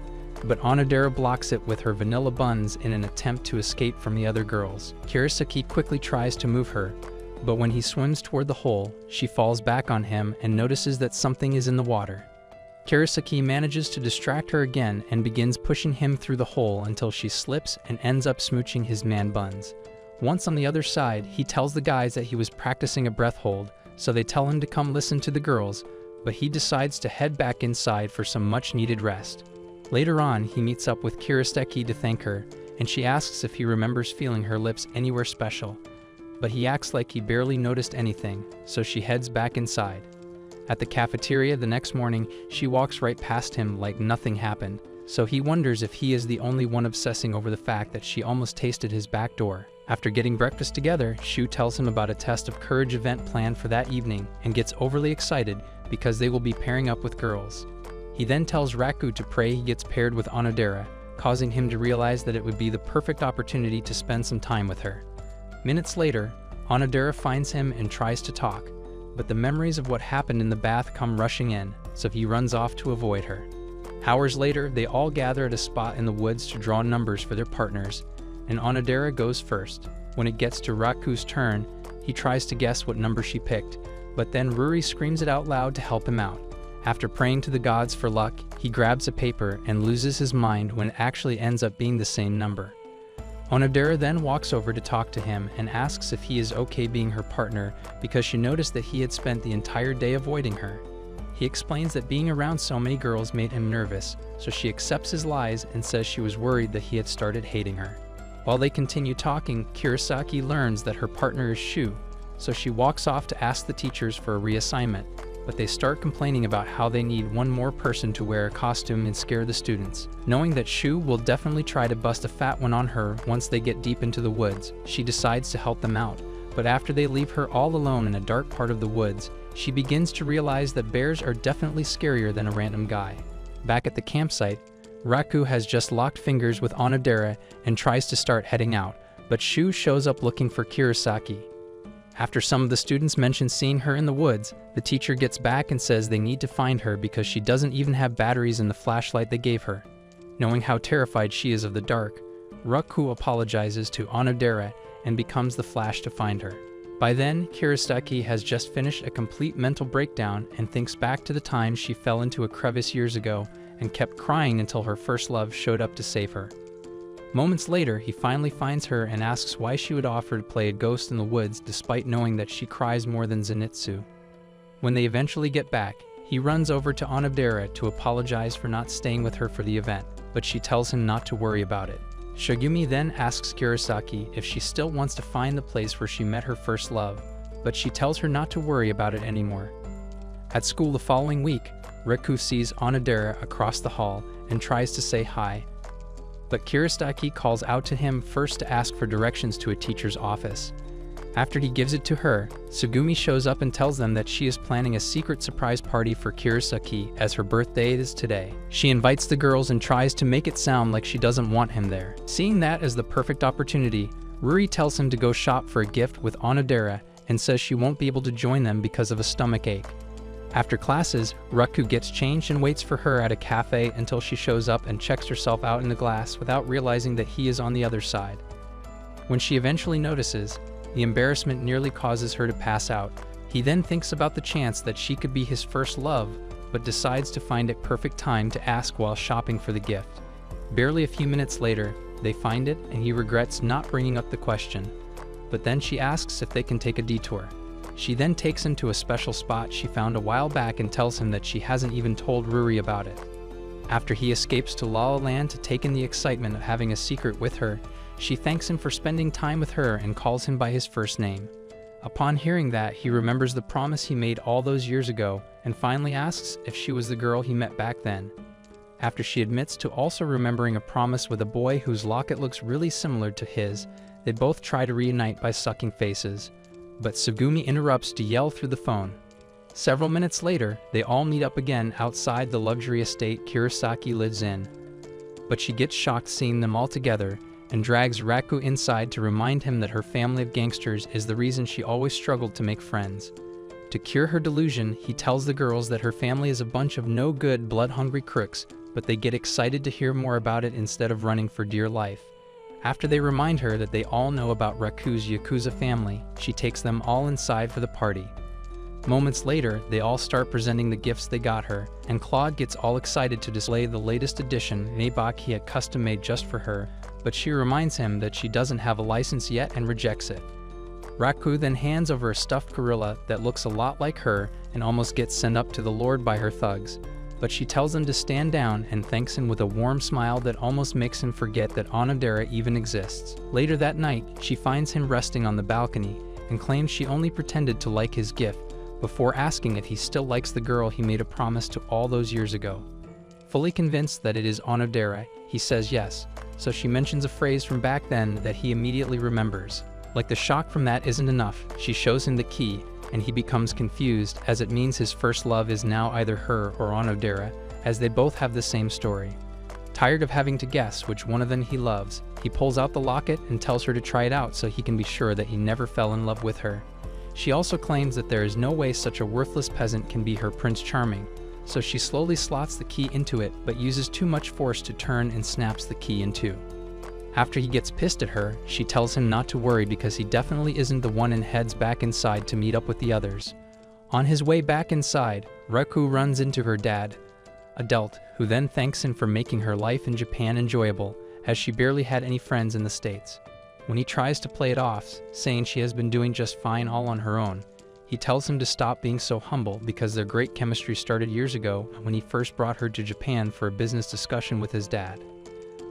but Onodera blocks it with her vanilla buns in an attempt to escape from the other girls. Kurosaki quickly tries to move her, but when he swims toward the hole, she falls back on him and notices that something is in the water. Kurosaki manages to distract her again and begins pushing him through the hole until she slips and ends up smooching his man buns. Once on the other side, he tells the guys that he was practicing a breath hold, so they tell him to come listen to the girls, but he decides to head back inside for some much-needed rest. Later on, he meets up with Kurosaki to thank her, and she asks if he remembers feeling her lips anywhere special, but he acts like he barely noticed anything, so she heads back inside. At the cafeteria the next morning, she walks right past him like nothing happened, so he wonders if he is the only one obsessing over the fact that she almost tasted his back door. After getting breakfast together, Shu tells him about a test of courage event planned for that evening and gets overly excited because they will be pairing up with girls. He then tells Raku to pray he gets paired with Onodera, causing him to realize that it would be the perfect opportunity to spend some time with her. Minutes later, Onodera finds him and tries to talk, but the memories of what happened in the bath come rushing in, so he runs off to avoid her. Hours later, they all gather at a spot in the woods to draw numbers for their partners, and Onodera goes first. When it gets to Raku's turn, he tries to guess what number she picked, but then Ruri screams it out loud to help him out. After praying to the gods for luck, he grabs a paper and loses his mind when it actually ends up being the same number. Onodera then walks over to talk to him and asks if he is okay being her partner because she noticed that he had spent the entire day avoiding her. He explains that being around so many girls made him nervous, so she accepts his lies and says she was worried that he had started hating her. While they continue talking, Kurosaki learns that her partner is Shu, so she walks off to ask the teachers for a reassignment, but they start complaining about how they need one more person to wear a costume and scare the students. Knowing that Shu will definitely try to bust a fat one on her once they get deep into the woods, she decides to help them out, but after they leave her all alone in a dark part of the woods, she begins to realize that bears are definitely scarier than a random guy. Back at the campsite, Raku has just locked fingers with Onodera and tries to start heading out, but Shu shows up looking for Kurosaki. After some of the students mention seeing her in the woods, the teacher gets back and says they need to find her because she doesn't even have batteries in the flashlight they gave her. Knowing how terrified she is of the dark, Raku apologizes to Onodera and becomes the flash to find her. By then, Kurosaki has just finished a complete mental breakdown and thinks back to the time she fell into a crevice years ago and kept crying until her first love showed up to save her. Moments later, he finally finds her and asks why she would offer to play a ghost in the woods despite knowing that she cries more than Zenitsu. When they eventually get back, he runs over to Onodera to apologize for not staying with her for the event, but she tells him not to worry about it. Shogumi then asks Kurosaki if she still wants to find the place where she met her first love, but she tells her not to worry about it anymore. At school the following week, Raku sees Onodera across the hall and tries to say hi, but Kurosaki calls out to him first to ask for directions to a teacher's office. After he gives it to her, Tsugumi shows up and tells them that she is planning a secret surprise party for Kurosaki as her birthday is today. She invites the girls and tries to make it sound like she doesn't want him there. Seeing that as the perfect opportunity, Ruri tells him to go shop for a gift with Onodera and says she won't be able to join them because of a stomachache. After classes, Raku gets changed and waits for her at a cafe until she shows up and checks herself out in the glass without realizing that he is on the other side. When she eventually notices, the embarrassment nearly causes her to pass out. He then thinks about the chance that she could be his first love, but decides to find a perfect time to ask while shopping for the gift. Barely a few minutes later, they find it and he regrets not bringing up the question. But then she asks if they can take a detour. She then takes him to a special spot she found a while back and tells him that she hasn't even told Ruri about it. After he escapes to La La Land to take in the excitement of having a secret with her, she thanks him for spending time with her and calls him by his first name. Upon hearing that, he remembers the promise he made all those years ago and finally asks if she was the girl he met back then. After she admits to also remembering a promise with a boy whose locket looks really similar to his, they both try to reunite by sucking faces. But Sugumi interrupts to yell through the phone. Several minutes later, they all meet up again outside the luxury estate Kurosaki lives in. But she gets shocked seeing them all together and drags Raku inside to remind him that her family of gangsters is the reason she always struggled to make friends. To cure her delusion, he tells the girls that her family is a bunch of no-good, blood-hungry crooks, but they get excited to hear more about it instead of running for dear life. After they remind her that they all know about Raku's Yakuza family, she takes them all inside for the party. Moments later, they all start presenting the gifts they got her, and Claude gets all excited to display the latest edition Maybach he had custom-made just for her, but she reminds him that she doesn't have a license yet and rejects it. Raku then hands over a stuffed gorilla that looks a lot like her and almost gets sent up to the Lord by her thugs, but she tells him to stand down and thanks him with a warm smile that almost makes him forget that Onodera even exists. Later that night, she finds him resting on the balcony and claims she only pretended to like his gift before asking if he still likes the girl he made a promise to all those years ago. Fully convinced that it is Onodera, he says yes, so she mentions a phrase from back then that he immediately remembers. Like the shock from that isn't enough, she shows him the key, and he becomes confused as it means his first love is now either her or Onodera, as they both have the same story. Tired of having to guess which one of them he loves, he pulls out the locket and tells her to try it out so he can be sure that he never fell in love with her. She also claims that there is no way such a worthless peasant can be her Prince Charming, so she slowly slots the key into it but uses too much force to turn and snaps the key in two. After he gets pissed at her, she tells him not to worry because he definitely isn't the one and heads back inside to meet up with the others. On his way back inside, Raku runs into her dad, Adult, who then thanks him for making her life in Japan enjoyable, as she barely had any friends in the States. When he tries to play it off, saying she has been doing just fine all on her own, he tells him to stop being so humble because their great chemistry started years ago when he first brought her to Japan for a business discussion with his dad.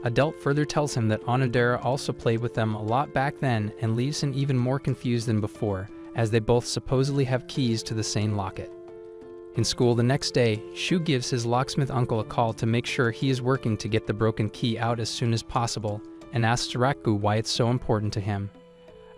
Adult further tells him that Onodera also played with them a lot back then and leaves him even more confused than before, as they both supposedly have keys to the same locket. In school the next day, Shu gives his locksmith uncle a call to make sure he is working to get the broken key out as soon as possible, and asks Raku why it's so important to him.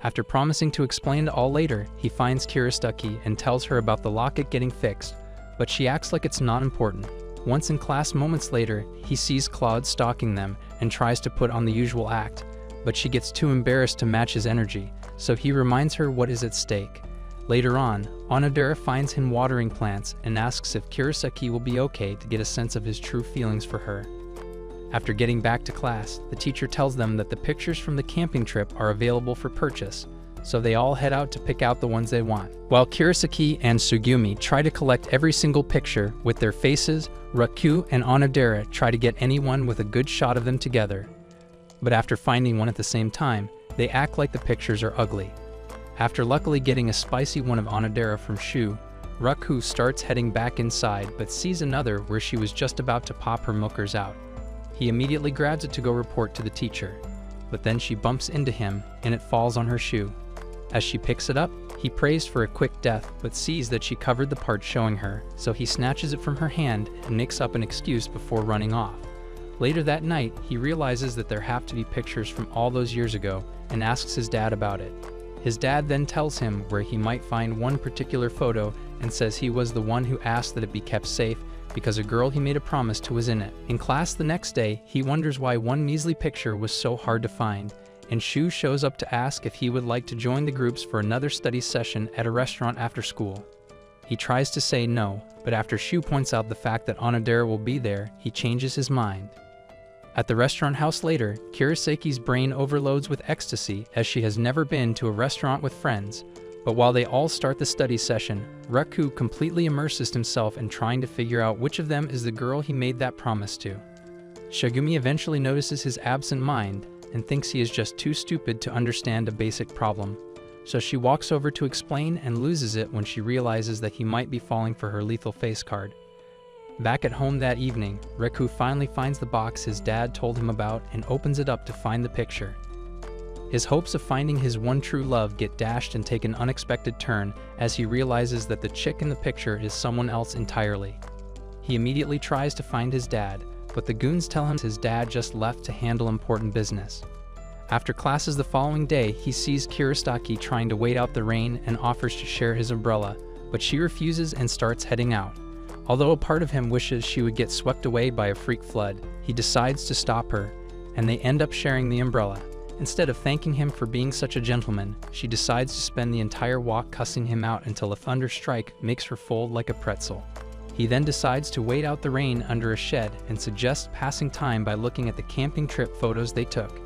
After promising to explain it all later, he finds Kurosaki and tells her about the locket getting fixed, but she acts like it's not important. Once in class moments later, he sees Claude stalking them and tries to put on the usual act, but she gets too embarrassed to match his energy, so he reminds her what is at stake. Later on, Onodera finds him watering plants and asks if Kurosaki will be okay to get a sense of his true feelings for her. After getting back to class, the teacher tells them that the pictures from the camping trip are available for purchase, so they all head out to pick out the ones they want. While Kurosaki and Sugumi try to collect every single picture with their faces, Raku and Onodera try to get anyone with a good shot of them together. But after finding one at the same time, they act like the pictures are ugly. After luckily getting a spicy one of Onodera from Shu, Raku starts heading back inside but sees another where she was just about to pop her milkers out. He immediately grabs it to go report to the teacher, but then she bumps into him and it falls on her shoe. As she picks it up, he prays for a quick death but sees that she covered the part showing her, so he snatches it from her hand and makes up an excuse before running off. Later that night, he realizes that there have to be pictures from all those years ago and asks his dad about it. His dad then tells him where he might find one particular photo and says he was the one who asked that it be kept safe because a girl he made a promise to was in it. In class the next day, he wonders why one measly picture was so hard to find, and Shu shows up to ask if he would like to join the groups for another study session at a restaurant after school. He tries to say no, but after Shu points out the fact that Onodera will be there, he changes his mind. At the restaurant house later, Kurosaki's brain overloads with ecstasy as she has never been to a restaurant with friends, but while they all start the study session, Raku completely immerses himself in trying to figure out which of them is the girl he made that promise to. Shigumi eventually notices his absent mind and thinks he is just too stupid to understand a basic problem, so she walks over to explain and loses it when she realizes that he might be falling for her lethal face card. Back at home that evening, Reku finally finds the box his dad told him about and opens it up to find the picture. His hopes of finding his one true love get dashed and take an unexpected turn as he realizes that the chick in the picture is someone else entirely. He immediately tries to find his dad, but the goons tell him his dad just left to handle important business. After classes the following day, he sees Kurosaki trying to wait out the rain and offers to share his umbrella, but she refuses and starts heading out. Although a part of him wishes she would get swept away by a freak flood, he decides to stop her, and they end up sharing the umbrella. Instead of thanking him for being such a gentleman, she decides to spend the entire walk cussing him out until a thunder strike makes her fold like a pretzel. He then decides to wait out the rain under a shed and suggests passing time by looking at the camping trip photos they took.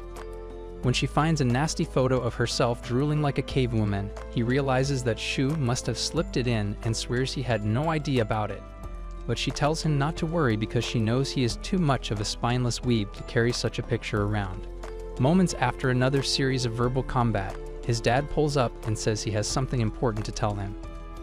When she finds a nasty photo of herself drooling like a cavewoman, he realizes that Shu must have slipped it in and swears he had no idea about it. But she tells him not to worry because she knows he is too much of a spineless weeb to carry such a picture around. Moments after another series of verbal combat, his dad pulls up and says he has something important to tell him.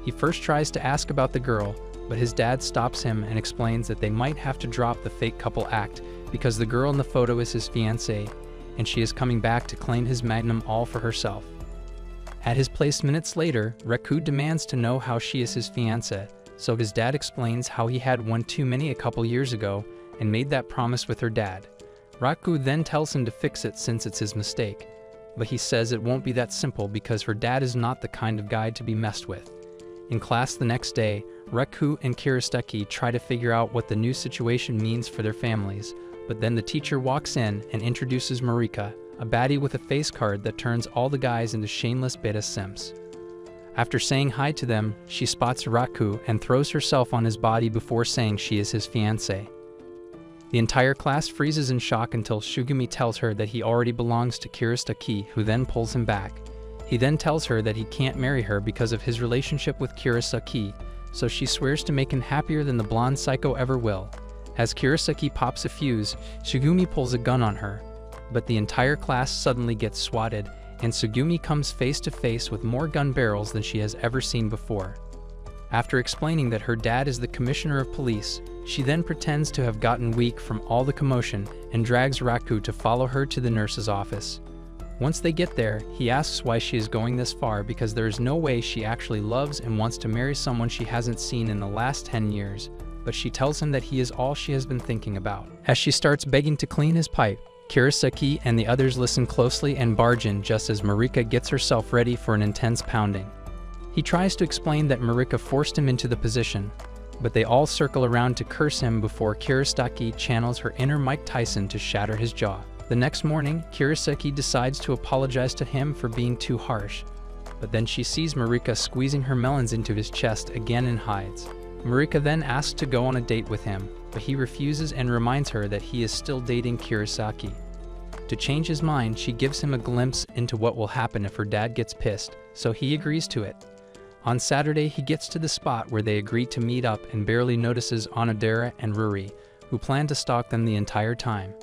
He first tries to ask about the girl, but his dad stops him and explains that they might have to drop the fake couple act because the girl in the photo is his fiancée, and she is coming back to claim his magnum all for herself. At his place minutes later, Reku demands to know how she is his fiancée, so his dad explains how he had one too many a couple years ago and made that promise with her dad. Reku then tells him to fix it since it's his mistake, but he says it won't be that simple because her dad is not the kind of guy to be messed with. In class the next day, Reku and Kurosaki try to figure out what the new situation means for their families, but then the teacher walks in and introduces Marika, a baddie with a face card that turns all the guys into shameless beta simps. After saying hi to them, she spots Reku and throws herself on his body before saying she is his fiancée. The entire class freezes in shock until Shugumi tells her that he already belongs to Kurosaki, who then pulls him back. He then tells her that he can't marry her because of his relationship with Kurosaki, so she swears to make him happier than the blonde psycho ever will. As Kurosaki pops a fuse, Shugumi pulls a gun on her, but the entire class suddenly gets swatted, and Shugumi comes face to face with more gun barrels than she has ever seen before. After explaining that her dad is the commissioner of police, she then pretends to have gotten weak from all the commotion and drags Reku to follow her to the nurse's office. Once they get there, he asks why she is going this far because there is no way she actually loves and wants to marry someone she hasn't seen in the last 10 years, but she tells him that he is all she has been thinking about. As she starts begging to clean his pipe, Kurosaki and the others listen closely and barge in just as Marika gets herself ready for an intense pounding. He tries to explain that Marika forced him into the position, but they all circle around to curse him before Kurosaki channels her inner Mike Tyson to shatter his jaw. The next morning, Kurosaki decides to apologize to him for being too harsh, but then she sees Marika squeezing her melons into his chest again and hides. Marika then asks to go on a date with him, but he refuses and reminds her that he is still dating Kurosaki. To change his mind, she gives him a glimpse into what will happen if her dad gets pissed, so he agrees to it. On Saturday, he gets to the spot where they agree to meet up and barely notices Onodera and Ruri, who plan to stalk them the entire time.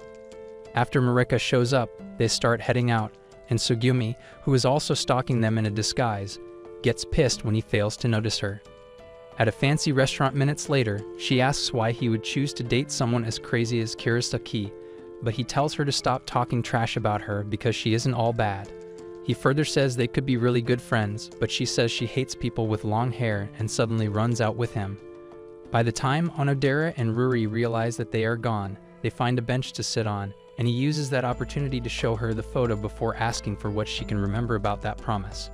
After Marika shows up, they start heading out, and Shugumi, who is also stalking them in a disguise, gets pissed when he fails to notice her. At a fancy restaurant minutes later, she asks why he would choose to date someone as crazy as Kurosaki, but he tells her to stop talking trash about her because she isn't all bad. He further says they could be really good friends, but she says she hates people with long hair and suddenly runs out with him. By the time Onodera and Ruri realize that they are gone, they find a bench to sit on, and he uses that opportunity to show her the photo before asking for what she can remember about that promise.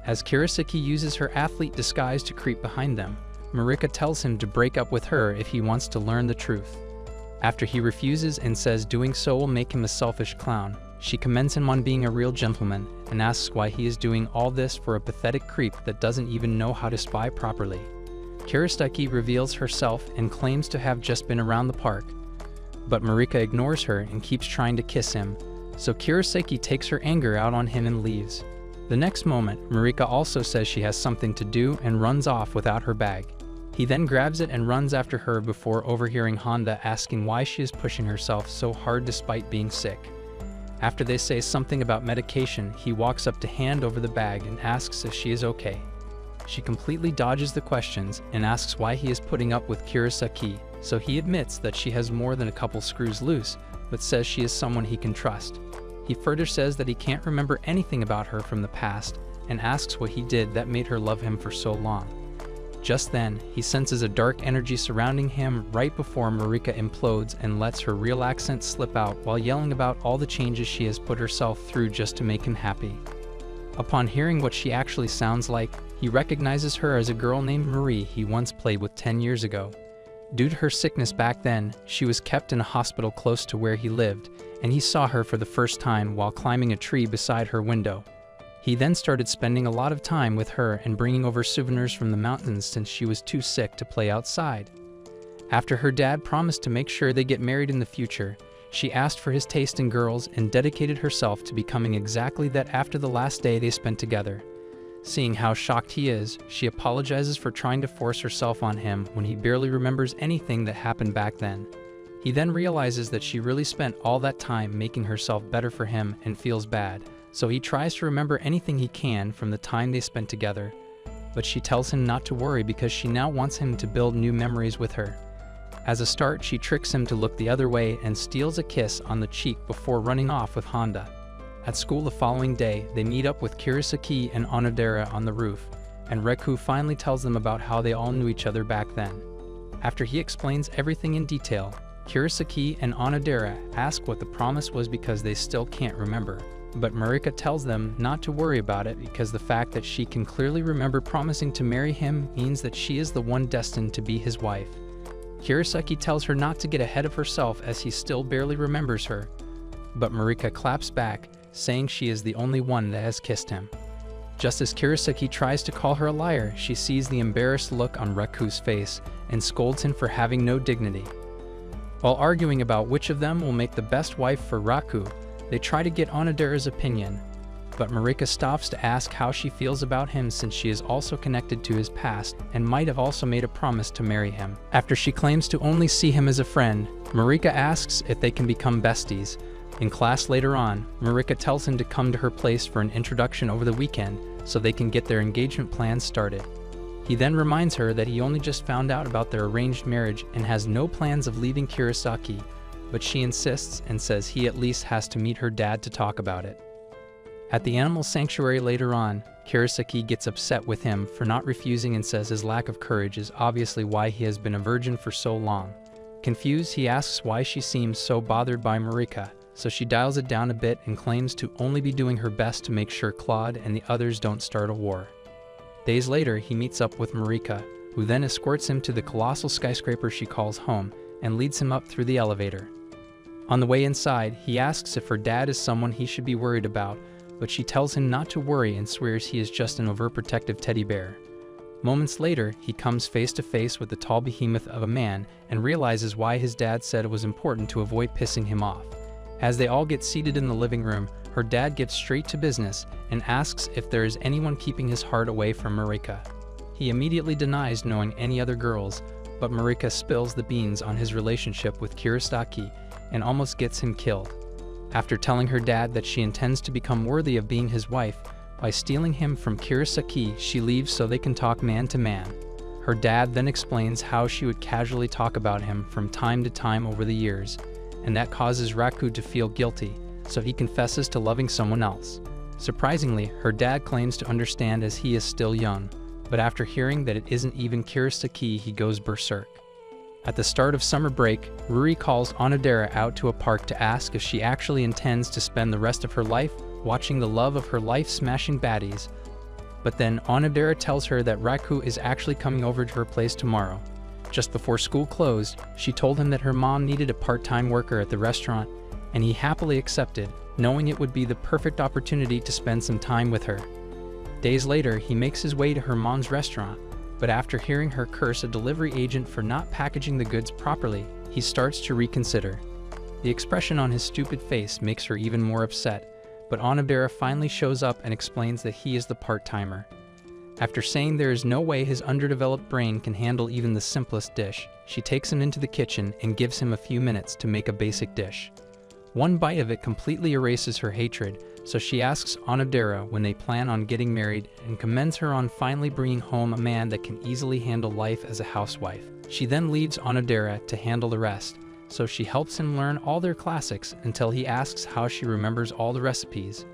As Kurosaki uses her athlete disguise to creep behind them, Marika tells him to break up with her if he wants to learn the truth. After he refuses and says doing so will make him a selfish clown, she commends him on being a real gentleman and asks why he is doing all this for a pathetic creep that doesn't even know how to spy properly. Kurosaki reveals herself and claims to have just been around the park, but Marika ignores her and keeps trying to kiss him, so Kurosaki takes her anger out on him and leaves. The next moment, Marika also says she has something to do and runs off without her bag. He then grabs it and runs after her before overhearing Honda asking why she is pushing herself so hard despite being sick. After they say something about medication, he walks up to hand over the bag and asks if she is okay. She completely dodges the questions and asks why he is putting up with Kurosaki, so he admits that she has more than a couple screws loose, but says she is someone he can trust. He further says that he can't remember anything about her from the past and asks what he did that made her love him for so long. Just then, he senses a dark energy surrounding him right before Marika implodes and lets her real accent slip out while yelling about all the changes she has put herself through just to make him happy. Upon hearing what she actually sounds like, he recognizes her as a girl named Marie he once played with 10 years ago. Due to her sickness back then, she was kept in a hospital close to where he lived, and he saw her for the first time while climbing a tree beside her window. He then started spending a lot of time with her and bringing over souvenirs from the mountains since she was too sick to play outside. After her dad promised to make sure they get married in the future, she asked for his taste in girls and dedicated herself to becoming exactly that after the last day they spent together. Seeing how shocked he is, she apologizes for trying to force herself on him when he barely remembers anything that happened back then. He then realizes that she really spent all that time making herself better for him and feels bad, so he tries to remember anything he can from the time they spent together. But she tells him not to worry because she now wants him to build new memories with her. As a start, she tricks him to look the other way and steals a kiss on the cheek before running off with Honda. At school the following day, they meet up with Kurosaki and Onodera on the roof, and Reku finally tells them about how they all knew each other back then. After he explains everything in detail, Kurosaki and Onodera ask what the promise was because they still can't remember, but Marika tells them not to worry about it because the fact that she can clearly remember promising to marry him means that she is the one destined to be his wife. Kurosaki tells her not to get ahead of herself as he still barely remembers her, but Marika claps back, saying she is the only one that has kissed him. Just as Kurosaki tries to call her a liar, she sees the embarrassed look on Reku's face and scolds him for having no dignity. While arguing about which of them will make the best wife for Reku, they try to get Onodera's opinion, but Marika stops to ask how she feels about him since she is also connected to his past and might have also made a promise to marry him. After she claims to only see him as a friend, Marika asks if they can become besties. In class later on, Marika tells him to come to her place for an introduction over the weekend so they can get their engagement plans started. He then reminds her that he only just found out about their arranged marriage and has no plans of leaving Kurosaki, but she insists and says he at least has to meet her dad to talk about it. At the animal sanctuary later on, Kurosaki gets upset with him for not refusing and says his lack of courage is obviously why he has been a virgin for so long. Confused, he asks why she seems so bothered by Marika, so she dials it down a bit and claims to only be doing her best to make sure Claude and the others don't start a war. Days later, he meets up with Marika, who then escorts him to the colossal skyscraper she calls home and leads him up through the elevator. On the way inside, he asks if her dad is someone he should be worried about, but she tells him not to worry and swears he is just an overprotective teddy bear. Moments later, he comes face to face with the tall behemoth of a man and realizes why his dad said it was important to avoid pissing him off. As they all get seated in the living room, her dad gets straight to business and asks if there is anyone keeping his heart away from Marika. He immediately denies knowing any other girls, but Marika spills the beans on his relationship with Kurosaki and almost gets him killed. After telling her dad that she intends to become worthy of being his wife, by stealing him from Kurosaki, she leaves so they can talk man to man. Her dad then explains how she would casually talk about him from time to time over the years, and that causes Reku to feel guilty, so he confesses to loving someone else. Surprisingly, her dad claims to understand as he is still young, but after hearing that it isn't even Kurosaki, he goes berserk. At the start of summer break, Ruri calls Onodera out to a park to ask if she actually intends to spend the rest of her life watching the love of her life smashing baddies. But then Onodera tells her that Reku is actually coming over to her place tomorrow. Just before school closed, she told him that her mom needed a part-time worker at the restaurant, and he happily accepted, knowing it would be the perfect opportunity to spend some time with her. Days later, he makes his way to her mom's restaurant, but after hearing her curse a delivery agent for not packaging the goods properly, he starts to reconsider. The expression on his stupid face makes her even more upset, but Onodera finally shows up and explains that he is the part-timer. After saying there is no way his underdeveloped brain can handle even the simplest dish, she takes him into the kitchen and gives him a few minutes to make a basic dish. One bite of it completely erases her hatred, so she asks Onodera when they plan on getting married and commends her on finally bringing home a man that can easily handle life as a housewife. She then leaves Onodera to handle the rest, so she helps him learn all their classics until he asks how she remembers all the recipes.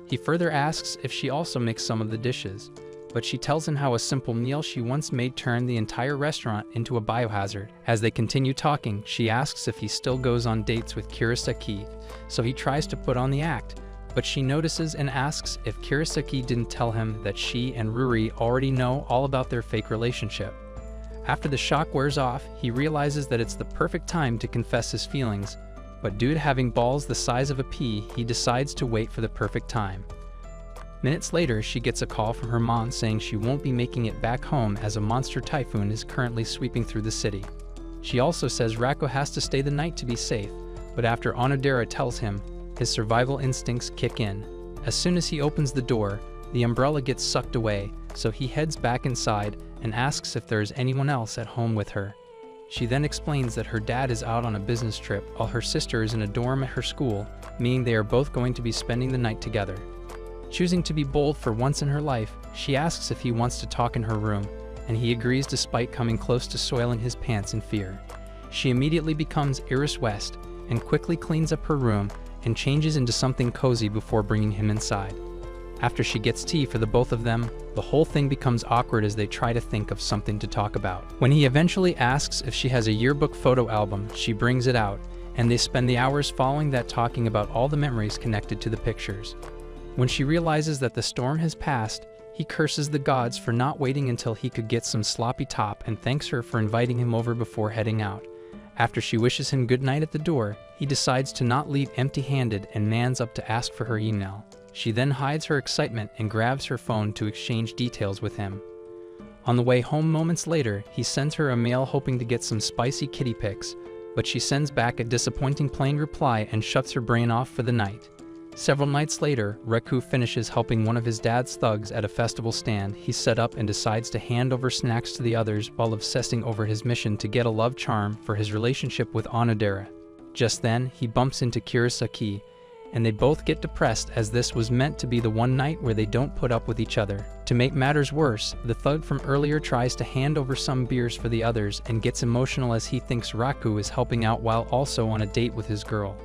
He further asks if she also makes some of the dishes, but she tells him how a simple meal she once made turned the entire restaurant into a biohazard. As they continue talking, she asks if he still goes on dates with Kurosaki, so he tries to put on the act, but she notices and asks if Kurosaki didn't tell him that she and Ruri already know all about their fake relationship. After the shock wears off, he realizes that it's the perfect time to confess his feelings, but due to having balls the size of a pea, he decides to wait for the perfect time. Minutes later, she gets a call from her mom saying she won't be making it back home as a monster typhoon is currently sweeping through the city. She also says Rako has to stay the night to be safe, but after Onodera tells him, his survival instincts kick in. As soon as he opens the door, the umbrella gets sucked away, so he heads back inside and asks if there is anyone else at home with her. She then explains that her dad is out on a business trip while her sister is in a dorm at her school, meaning they are both going to be spending the night together. Choosing to be bold for once in her life, she asks if he wants to talk in her room, and he agrees despite coming close to soiling his pants in fear. She immediately becomes Iris West and quickly cleans up her room and changes into something cozy before bringing him inside. After she gets tea for the both of them, the whole thing becomes awkward as they try to think of something to talk about. When he eventually asks if she has a yearbook photo album, she brings it out, and they spend the hours following that talking about all the memories connected to the pictures. When she realizes that the storm has passed, he curses the gods for not waiting until he could get some sloppy top and thanks her for inviting him over before heading out. After she wishes him good night at the door, he decides to not leave empty-handed and mans up to ask for her email. She then hides her excitement and grabs her phone to exchange details with him. On the way home moments later, he sends her a mail hoping to get some spicy kitty pics, but she sends back a disappointing plain reply and shuts her brain off for the night. Several nights later, Reku finishes helping one of his dad's thugs at a festival stand he set up and decides to hand over snacks to the others while obsessing over his mission to get a love charm for his relationship with Onodera. Just then, he bumps into Kurosaki, and they both get depressed as this was meant to be the one night where they don't put up with each other. To make matters worse, the thug from earlier tries to hand over some beers for the others and gets emotional as he thinks Raku is helping out while also on a date with his girl.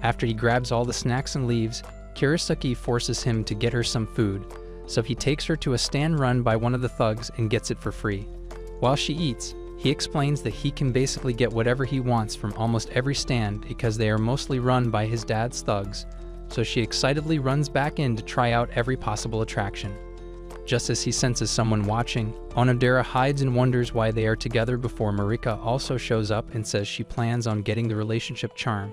After he grabs all the snacks and leaves, Kurosaki forces him to get her some food, so he takes her to a stand run by one of the thugs and gets it for free. While she eats, he explains that he can basically get whatever he wants from almost every stand because they are mostly run by his dad's thugs, so she excitedly runs back in to try out every possible attraction. Just as he senses someone watching, Onodera hides and wonders why they are together before Marika also shows up and says she plans on getting the relationship charm.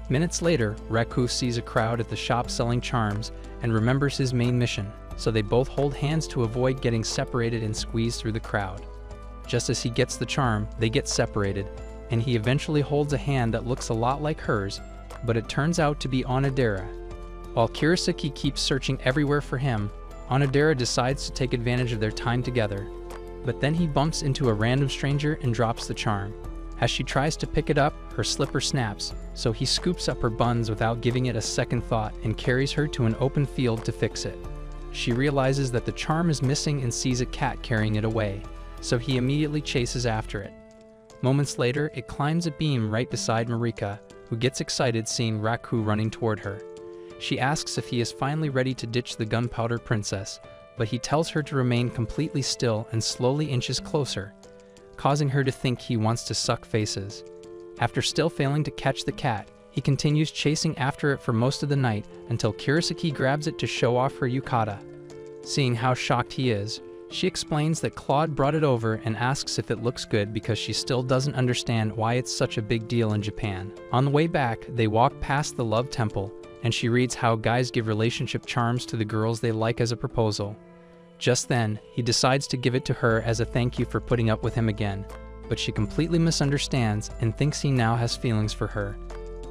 Minutes later, Reku sees a crowd at the shop selling charms and remembers his main mission, so they both hold hands to avoid getting separated and squeeze through the crowd. Just as he gets the charm, they get separated, and he eventually holds a hand that looks a lot like hers, but it turns out to be Onodera. While Kurosaki keeps searching everywhere for him, Onodera decides to take advantage of their time together, but then he bumps into a random stranger and drops the charm. As she tries to pick it up, her slipper snaps, so he scoops up her buns without giving it a second thought and carries her to an open field to fix it. She realizes that the charm is missing and sees a cat carrying it away, so he immediately chases after it. Moments later, it climbs a beam right beside Marika, who gets excited seeing Raku running toward her. She asks if he is finally ready to ditch the gunpowder princess, but he tells her to remain completely still and slowly inches closer, causing her to think he wants to suck faces. After still failing to catch the cat, he continues chasing after it for most of the night until Kurosaki grabs it to show off her yukata. Seeing how shocked he is, she explains that Claude brought it over and asks if it looks good because she still doesn't understand why it's such a big deal in Japan. On the way back, they walk past the Love Temple, and she reads how guys give relationship charms to the girls they like as a proposal. Just then, he decides to give it to her as a thank you for putting up with him again, but she completely misunderstands and thinks he now has feelings for her.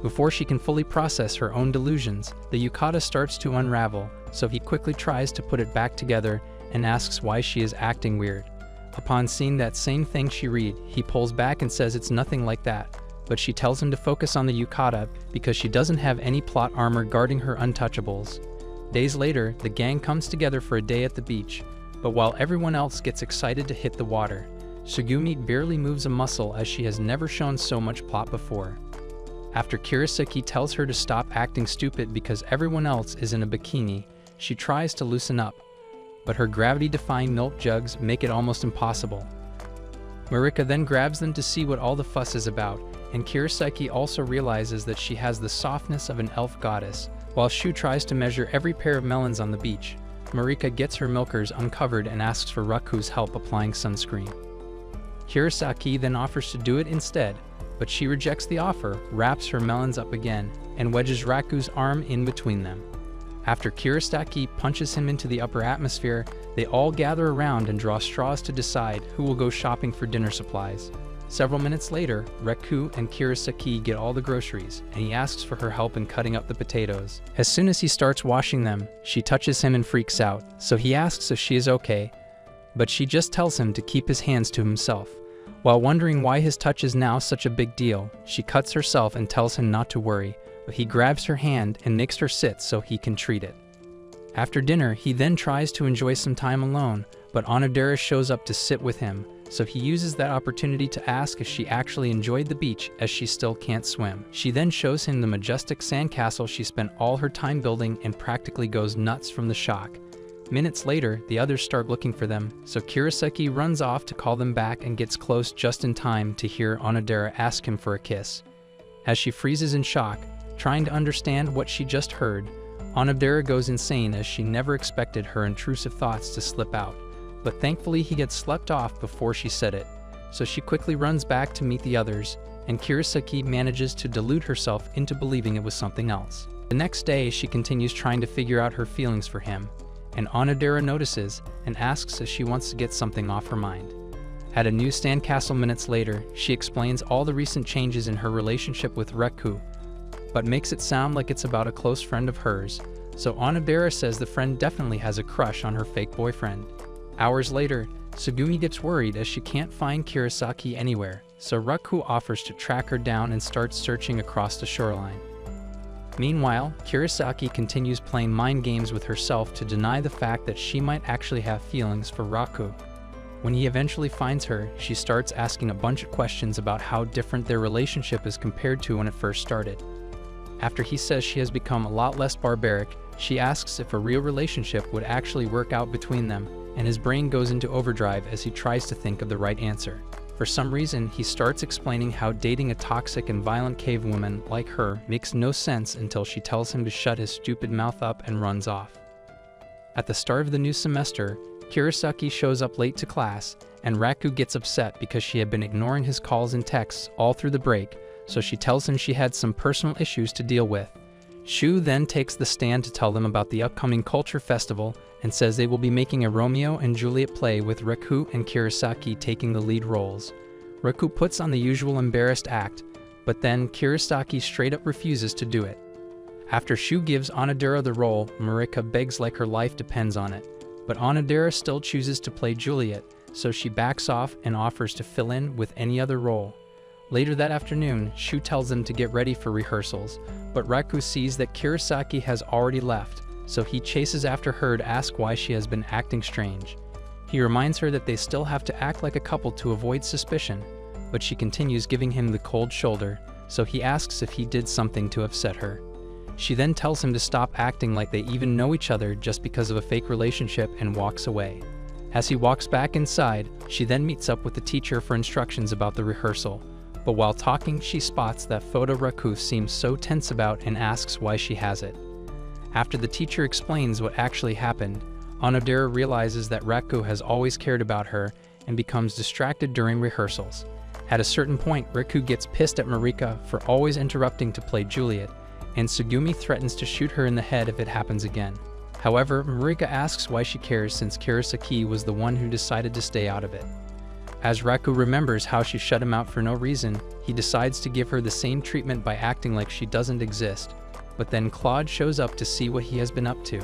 Before she can fully process her own delusions, the yukata starts to unravel, so he quickly tries to put it back together and asks why she is acting weird. Upon seeing that same thing she read, he pulls back and says it's nothing like that, but she tells him to focus on the yukata because she doesn't have any plot armor guarding her untouchables. Days later, the gang comes together for a day at the beach, but while everyone else gets excited to hit the water, Sugumi barely moves a muscle as she has never shown so much plot before. After Kurosaki tells her to stop acting stupid because everyone else is in a bikini, she tries to loosen up, but her gravity-defying milk jugs make it almost impossible. Marika then grabs them to see what all the fuss is about, and Kurosaki also realizes that she has the softness of an elf goddess. While Shu tries to measure every pair of melons on the beach, Marika gets her milkers uncovered and asks for Raku's help applying sunscreen. Kurosaki then offers to do it instead, but she rejects the offer, wraps her melons up again, and wedges Raku's arm in between them. After Kurosaki punches him into the upper atmosphere, they all gather around and draw straws to decide who will go shopping for dinner supplies. Several minutes later, Raku and Kurosaki get all the groceries, and he asks for her help in cutting up the potatoes. As soon as he starts washing them, she touches him and freaks out, so he asks if she is okay, but she just tells him to keep his hands to himself. While wondering why his touch is now such a big deal, she cuts herself and tells him not to worry, but he grabs her hand and makes her sit so he can treat it. After dinner, he then tries to enjoy some time alone, but Onodera shows up to sit with him, so he uses that opportunity to ask if she actually enjoyed the beach as she still can't swim. She then shows him the majestic sandcastle she spent all her time building and practically goes nuts from the shock. Minutes later, the others start looking for them, so Kurosaki runs off to call them back and gets close just in time to hear Onodera ask him for a kiss. As she freezes in shock, trying to understand what she just heard, Onodera goes insane as she never expected her intrusive thoughts to slip out, but thankfully he gets slept off before she said it, so she quickly runs back to meet the others, and Kurosaki manages to delude herself into believing it was something else. The next day, she continues trying to figure out her feelings for him, and Onodera notices and asks if she wants to get something off her mind. At a new sandcastle minutes later, she explains all the recent changes in her relationship with Raku, but makes it sound like it's about a close friend of hers, so Onodera says the friend definitely has a crush on her fake boyfriend. Hours later, Sugumi gets worried as she can't find Kurosaki anywhere, so Raku offers to track her down and starts searching across the shoreline. Meanwhile, Kurosaki continues playing mind games with herself to deny the fact that she might actually have feelings for Raku. When he eventually finds her, she starts asking a bunch of questions about how different their relationship is compared to when it first started. After he says she has become a lot less barbaric, she asks if a real relationship would actually work out between them, and his brain goes into overdrive as he tries to think of the right answer. For some reason, he starts explaining how dating a toxic and violent cave woman like her makes no sense until she tells him to shut his stupid mouth up and runs off. At the start of the new semester, Kurosaki shows up late to class, and Raku gets upset because she had been ignoring his calls and texts all through the break, so she tells him she had some personal issues to deal with. Shu then takes the stand to tell them about the upcoming culture festival and says they will be making a Romeo and Juliet play with Raku and Kurosaki taking the lead roles. Raku puts on the usual embarrassed act, but then Kurosaki straight up refuses to do it. After Shu gives Onodera the role, Marika begs like her life depends on it, but Onodera still chooses to play Juliet, so she backs off and offers to fill in with any other role. Later that afternoon, Shu tells them to get ready for rehearsals, but Raku sees that Kurosaki has already left, so he chases after her to ask why she has been acting strange. He reminds her that they still have to act like a couple to avoid suspicion, but she continues giving him the cold shoulder, so he asks if he did something to upset her. She then tells him to stop acting like they even know each other just because of a fake relationship and walks away. As he walks back inside, she then meets up with the teacher for instructions about the rehearsal. But while talking, she spots that photo Raku seems so tense about and asks why she has it. After the teacher explains what actually happened, Onodera realizes that Raku has always cared about her and becomes distracted during rehearsals. At a certain point, Raku gets pissed at Marika for always interrupting to play Juliet, and Sugumi threatens to shoot her in the head if it happens again. However, Marika asks why she cares since Kurosaki was the one who decided to stay out of it. As Raku remembers how she shut him out for no reason, he decides to give her the same treatment by acting like she doesn't exist, but then Claude shows up to see what he has been up to.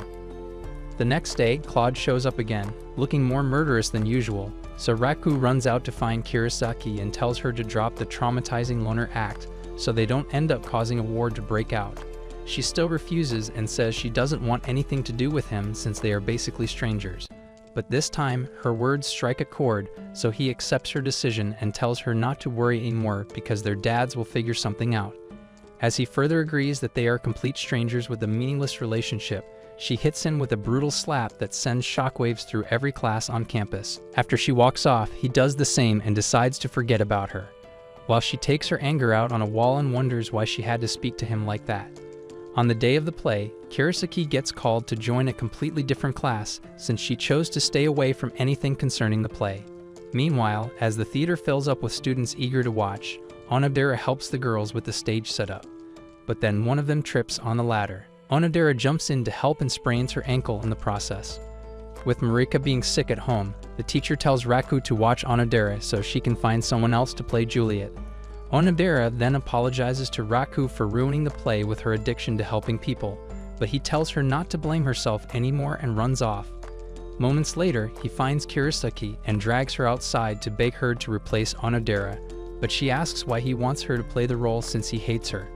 The next day, Claude shows up again, looking more murderous than usual, so Raku runs out to find Kurosaki and tells her to drop the traumatizing loner act so they don't end up causing a war to break out. She still refuses and says she doesn't want anything to do with him since they are basically strangers. But this time, her words strike a chord, so he accepts her decision and tells her not to worry anymore because their dads will figure something out. As he further agrees that they are complete strangers with a meaningless relationship, she hits him with a brutal slap that sends shockwaves through every class on campus. After she walks off, he does the same and decides to forget about her, while she takes her anger out on a wall and wonders why she had to speak to him like that. On the day of the play, Kurosaki gets called to join a completely different class since she chose to stay away from anything concerning the play. Meanwhile, as the theater fills up with students eager to watch, Onodera helps the girls with the stage setup. But then one of them trips on the ladder. Onodera jumps in to help and sprains her ankle in the process. With Marika being sick at home, the teacher tells Raku to watch Onodera so she can find someone else to play Juliet. Onodera then apologizes to Raku for ruining the play with her addiction to helping people, but he tells her not to blame herself anymore and runs off. Moments later, he finds Kurosaki and drags her outside to beg her to replace Onodera, but she asks why he wants her to play the role since he hates her.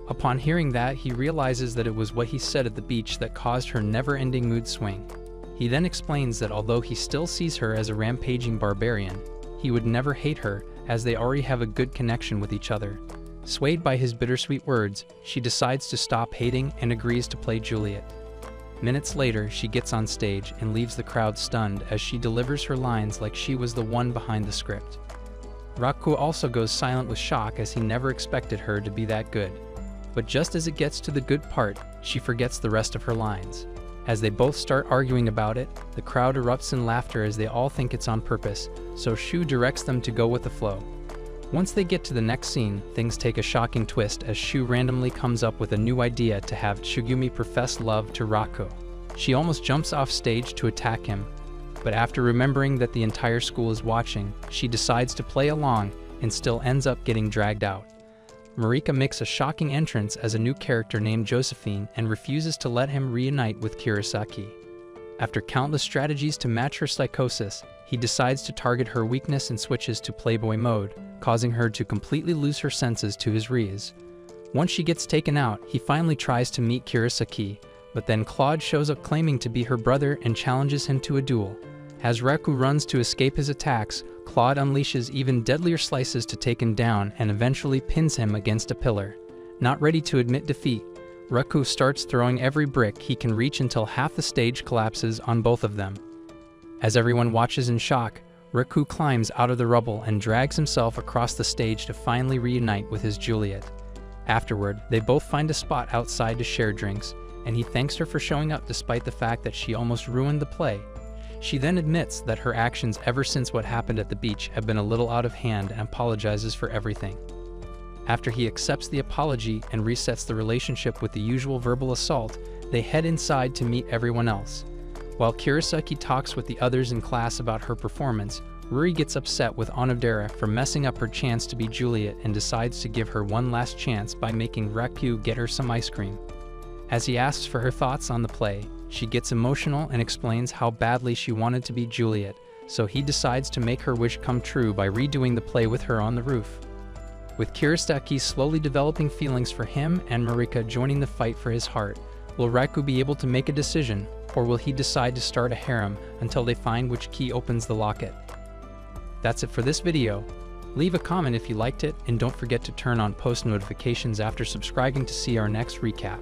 Upon hearing that, he realizes that it was what he said at the beach that caused her never-ending mood swing. He then explains that although he still sees her as a rampaging barbarian, he would never hate her as they already have a good connection with each other. Swayed by his bittersweet words, she decides to stop hating and agrees to play Juliet. Minutes later, she gets on stage and leaves the crowd stunned as she delivers her lines like she was the one behind the script. Raku also goes silent with shock as he never expected her to be that good. But just as it gets to the good part, she forgets the rest of her lines. As they both start arguing about it, the crowd erupts in laughter as they all think it's on purpose, so Shu directs them to go with the flow. Once they get to the next scene, things take a shocking twist as Shu randomly comes up with a new idea to have Tsugumi profess love to Raku. She almost jumps off stage to attack him, but after remembering that the entire school is watching, she decides to play along and still ends up getting dragged out. Marika makes a shocking entrance as a new character named Josephine and refuses to let him reunite with Kurosaki. After countless strategies to match her psychosis, he decides to target her weakness and switches to Playboy mode, causing her to completely lose her senses to his RIZZ. Once she gets taken out, he finally tries to meet Kurosaki, but then Claude shows up claiming to be her brother and challenges him to a duel. As Raku runs to escape his attacks, Claude unleashes even deadlier slices to take him down and eventually pins him against a pillar. Not ready to admit defeat, Raku starts throwing every brick he can reach until half the stage collapses on both of them. As everyone watches in shock, Raku climbs out of the rubble and drags himself across the stage to finally reunite with his Juliet. Afterward, they both find a spot outside to share drinks, and he thanks her for showing up despite the fact that she almost ruined the play. She then admits that her actions ever since what happened at the beach have been a little out of hand and apologizes for everything. After he accepts the apology and resets the relationship with the usual verbal assault, they head inside to meet everyone else. While Kurosaki talks with the others in class about her performance, Ruri gets upset with Onodera for messing up her chance to be Juliet and decides to give her one last chance by making Raku get her some ice cream. As he asks for her thoughts on the play, she gets emotional and explains how badly she wanted to be Juliet, so he decides to make her wish come true by redoing the play with her on the roof. With Kurosaki slowly developing feelings for him and Marika joining the fight for his heart, will Raku be able to make a decision, or will he decide to start a harem until they find which key opens the locket? That's it for this video. Leave a comment if you liked it, and don't forget to turn on post notifications after subscribing to see our next recap.